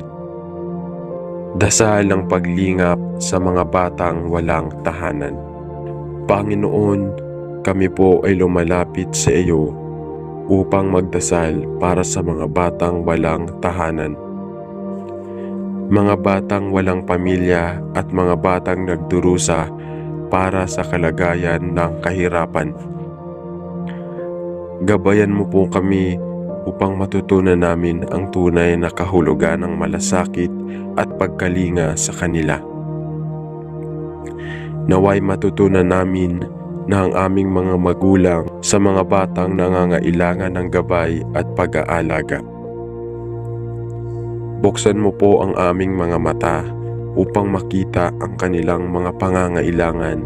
Dasal ng paglingap sa mga batang walang tahanan. Panginoon, kami po ay lumalapit sa iyo upang magdasal para sa mga batang walang tahanan. Mga batang walang pamilya at mga batang nagdurusa para sa kalagayan ng kahirapan. Gabayan mo po kami upang matutunan namin ang tunay na kahulugan ng malasakit at pagkalinga sa kanila. Naway matutunan namin na ang aming mga magulang sa mga batang nangangailangan ng gabay at pag-aalaga. Buksan mo po ang aming mga mata upang makita ang kanilang mga pangangailangan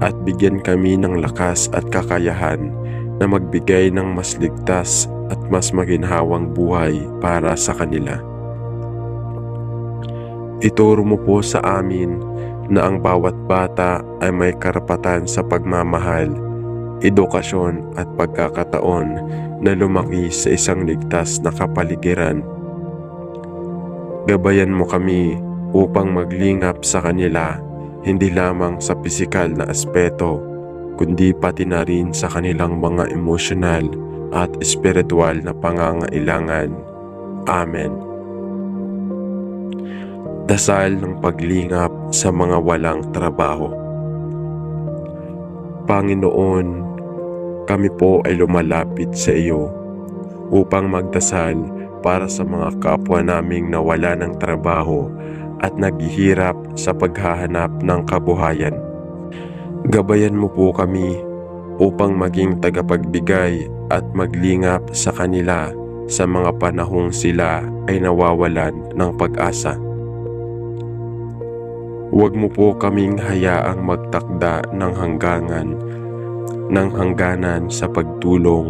at bigyan kami ng lakas at kakayahan na magbigay ng mas ligtas at mas maginhawang buhay para sa kanila. Ituro mo po sa amin na ang bawat bata ay may karapatan sa pagmamahal, edukasyon at pagkakataon na lumaki sa isang ligtas na kapaligiran. Gabayan mo kami upang maglingap sa kanila hindi lamang sa pisikal na aspeto, kundi pati na rin sa kanilang mga emosyonal at espiritual na pangangailangan. Amen. Dasal ng paglingap sa mga walang trabaho. Panginoon, kami po ay lumalapit sa iyo upang magdasal para sa mga kapwa naming nawala ng trabaho at naghihirap sa paghahanap ng kabuhayan. Gabayan mo po kami upang maging tagapagbigay at maglingap sa kanila sa mga panahong sila ay nawawalan ng pag-asa. Huwag mo po kaming hayaang magtakda ng hangganan sa pagtulong,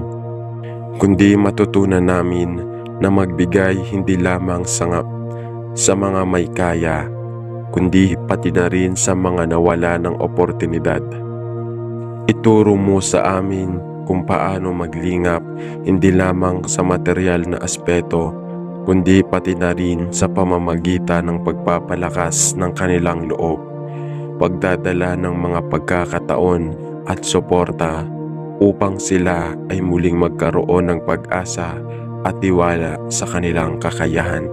kundi matutunan namin na magbigay hindi lamang sa mga may kaya, kundi pati na rin sa mga nawala ng oportunidad. Ituro mo sa amin kung paano maglingap hindi lamang sa material na aspeto, kundi pati na rin sa pamamagitan ng pagpapalakas ng kanilang loob, pagdadala ng mga pagkakataon at suporta upang sila ay muling magkaroon ng pag-asa at tiwala sa kanilang kakayahan.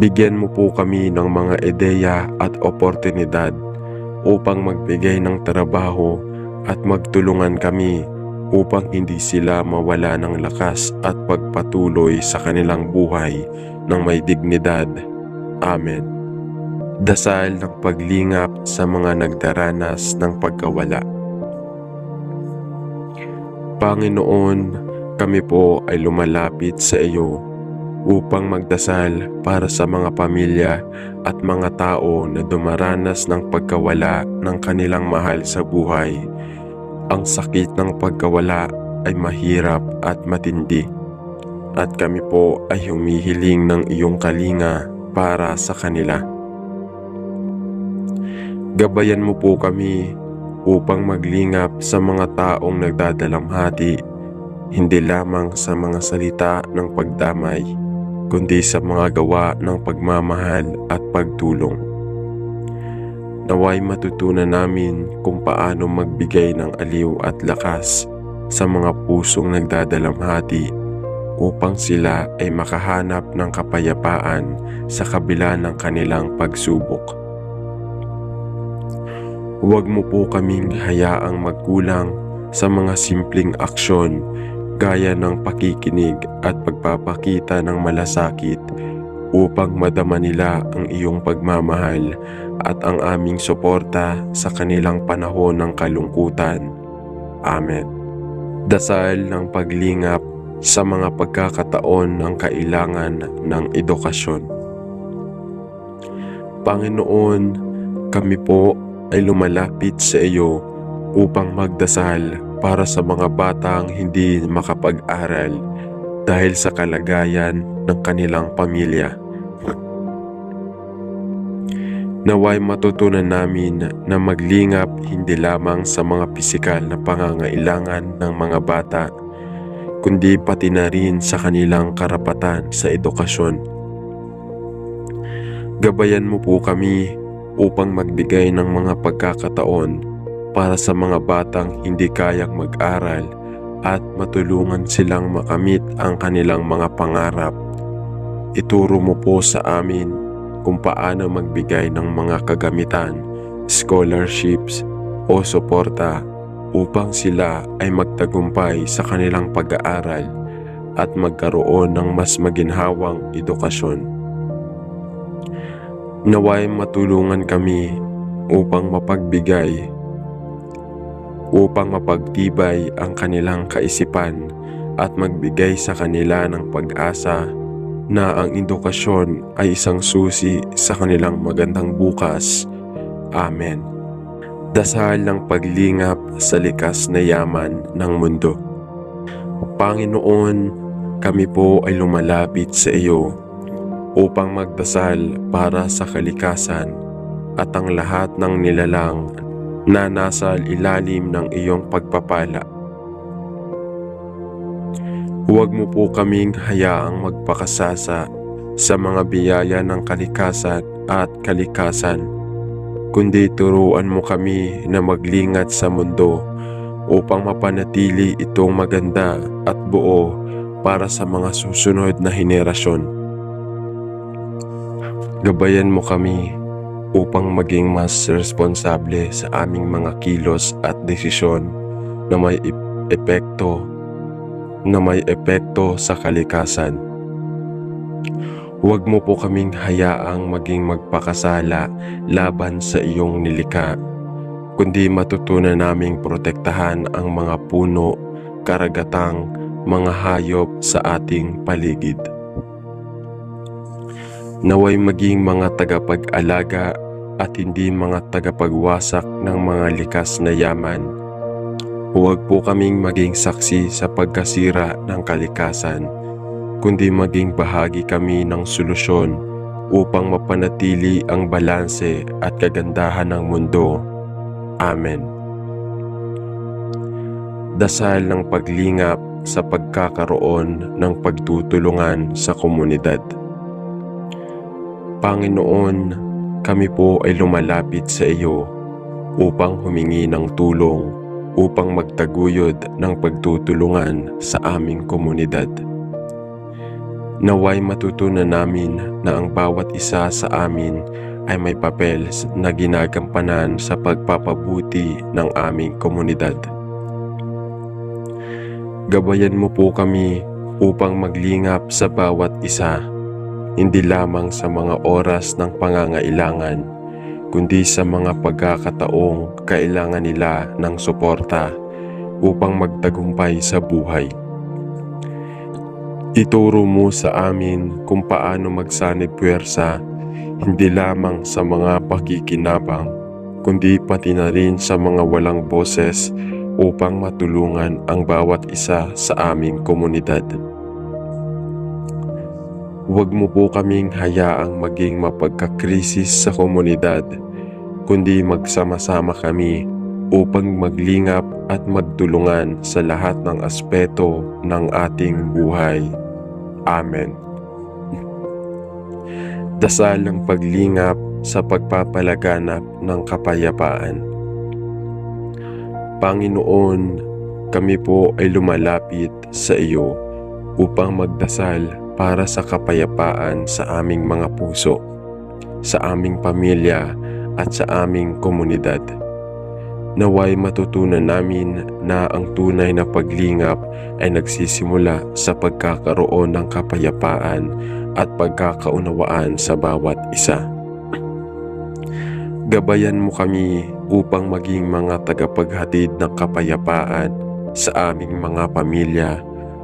Bigyan mo po kami ng mga ideya at oportunidad upang magbigay ng trabaho at magtulungan kami upang hindi sila mawala ng lakas at pagpatuloy sa kanilang buhay ng may dignidad. Amen. Dasal ng paglingap sa mga nagdaranas ng pagkawala. Panginoon, kami po ay lumalapit sa iyo upang magdasal para sa mga pamilya at mga tao na dumaranas ng pagkawala ng kanilang mahal sa buhay. Ang sakit ng pagkawala ay mahirap at matindi, at kami po ay humihiling ng iyong kalinga para sa kanila. Gabayan mo po kami upang maglingap sa mga taong nagdadalamhati, hindi lamang sa mga salita ng pagdamay, kundi sa mga gawa ng pagmamahal at pagtulong. Naway matutunan namin kung paano magbigay ng aliw at lakas sa mga pusong nagdadalamhati upang sila ay makahanap ng kapayapaan sa kabila ng kanilang pagsubok. Huwag mo po kaming hayaang magkulang sa mga simpleng aksyon gaya ng pakikinig at pagpapakita ng malasakit upang madama nila ang iyong pagmamahal at ang aming suporta sa kanilang panahon ng kalungkutan. Amen. Dasal ng paglingap sa mga pagkakataon ng kailangan ng edukasyon. Panginoon, kami po ay lumalapit sa iyo upang magdasal para sa mga batang hindi makapag-aral dahil sa kalagayan ng kanilang pamilya. Naway matutunan namin na maglingap hindi lamang sa mga pisikal na pangangailangan ng mga bata, kundi pati na rin sa kanilang karapatan sa edukasyon. Gabayan mo po kami upang magbigay ng mga pagkakataon para sa mga batang hindi kayang mag-aral at matulungan silang makamit ang kanilang mga pangarap. Ituro mo po sa amin kung paano magbigay ng mga kagamitan, scholarships o suporta upang sila ay magtagumpay sa kanilang pag-aaral at magkaroon ng mas maginhawang edukasyon. Naway matulungan kami upang mapagtibay ang kanilang kaisipan at magbigay sa kanila ng pag-asa na ang edukasyon ay isang susi sa kanilang magandang bukas. Amen. Dasal ng paglingap sa likas na yaman ng mundo. Panginoon, kami po ay lumalapit sa iyo upang magdasal para sa kalikasan at ang lahat ng nilalang na nasa ilalim ng iyong pagpapala. Huwag mo po kaming hayaang magpakasasa sa mga biyaya ng kalikasan at kalikasan, kundi turuan mo kami na maglingat sa mundo upang mapanatili itong maganda at buo para sa mga susunod na henerasyon. Gabayan mo kami upang maging mas responsable sa aming mga kilos at desisyon na may epekto sa kalikasan. Huwag mo po kaming hayaang maging magpakasala laban sa iyong nilikha, kundi matutunan naming protektahan ang mga puno, karagatang, mga hayop sa ating paligid. Naway maging mga tagapag-alaga at hindi mga tagapagwasak ng mga likas na yaman. Huwag po kaming maging saksi sa pagkasira ng kalikasan, kundi maging bahagi kami ng solusyon upang mapanatili ang balanse at kagandahan ng mundo. Amen. Dasal ng paglingap sa pagkakaroon ng pagtutulungan sa komunidad. Panginoon, kami po ay lumalapit sa iyo upang humingi ng tulong upang magtaguyod ng pagtutulungan sa aming komunidad. Naway matutunan namin na ang bawat isa sa amin ay may papel na ginagampanan sa pagpapabuti ng aming komunidad. Gabayan mo po kami upang maglingap sa bawat isa, hindi lamang sa mga oras ng pangangailangan, kundi sa mga pagkakataong kailangan nila ng suporta upang magtagumpay sa buhay. Ituro mo sa amin kung paano magsanib puwersa, hindi lamang sa mga pakikinabang, kundi pati na rin sa mga walang boses upang matulungan ang bawat isa sa aming komunidad. Huwag mo po kaming hayaang maging mapagkakrisis sa komunidad, kundi magsama-sama kami upang maglingap at magtulungan sa lahat ng aspeto ng ating buhay. Amen. Dasal ng paglingap sa pagpapalaganap ng kapayapaan. Panginoon, kami po ay lumalapit sa iyo upang magdasal para sa kapayapaan sa aming mga puso, sa aming pamilya at sa aming komunidad. Naway matutunan namin na ang tunay na paglingap ay nagsisimula sa pagkakaroon ng kapayapaan at pagkakaunawaan sa bawat isa. Gabayan mo kami upang maging mga tagapaghatid ng kapayapaan sa aming mga pamilya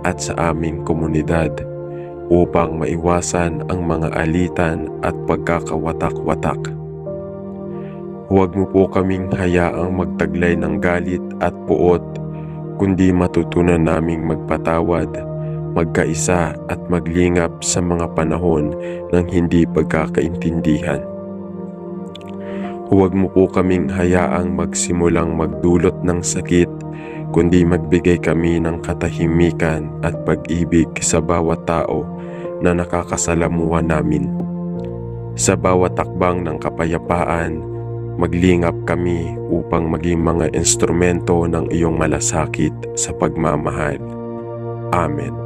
at sa aming komunidad upang maiwasan ang mga alitan at pagkakawatak-watak. Huwag mo po kaming hayaang magtaglay ng galit at puot, kundi matutunan naming magpatawad, magkaisa at maglingap sa mga panahon ng hindi pagkakaintindihan. Huwag mo po kaming hayaang magsimulang magdulot ng sakit, kundi magbigay kami ng katahimikan at pag-ibig sa bawat tao na nakakasalamuha namin. Sa bawat takbang ng kapayapaan, maglingap kami upang maging mga instrumento ng iyong malasakit sa pagmamahal. Amen.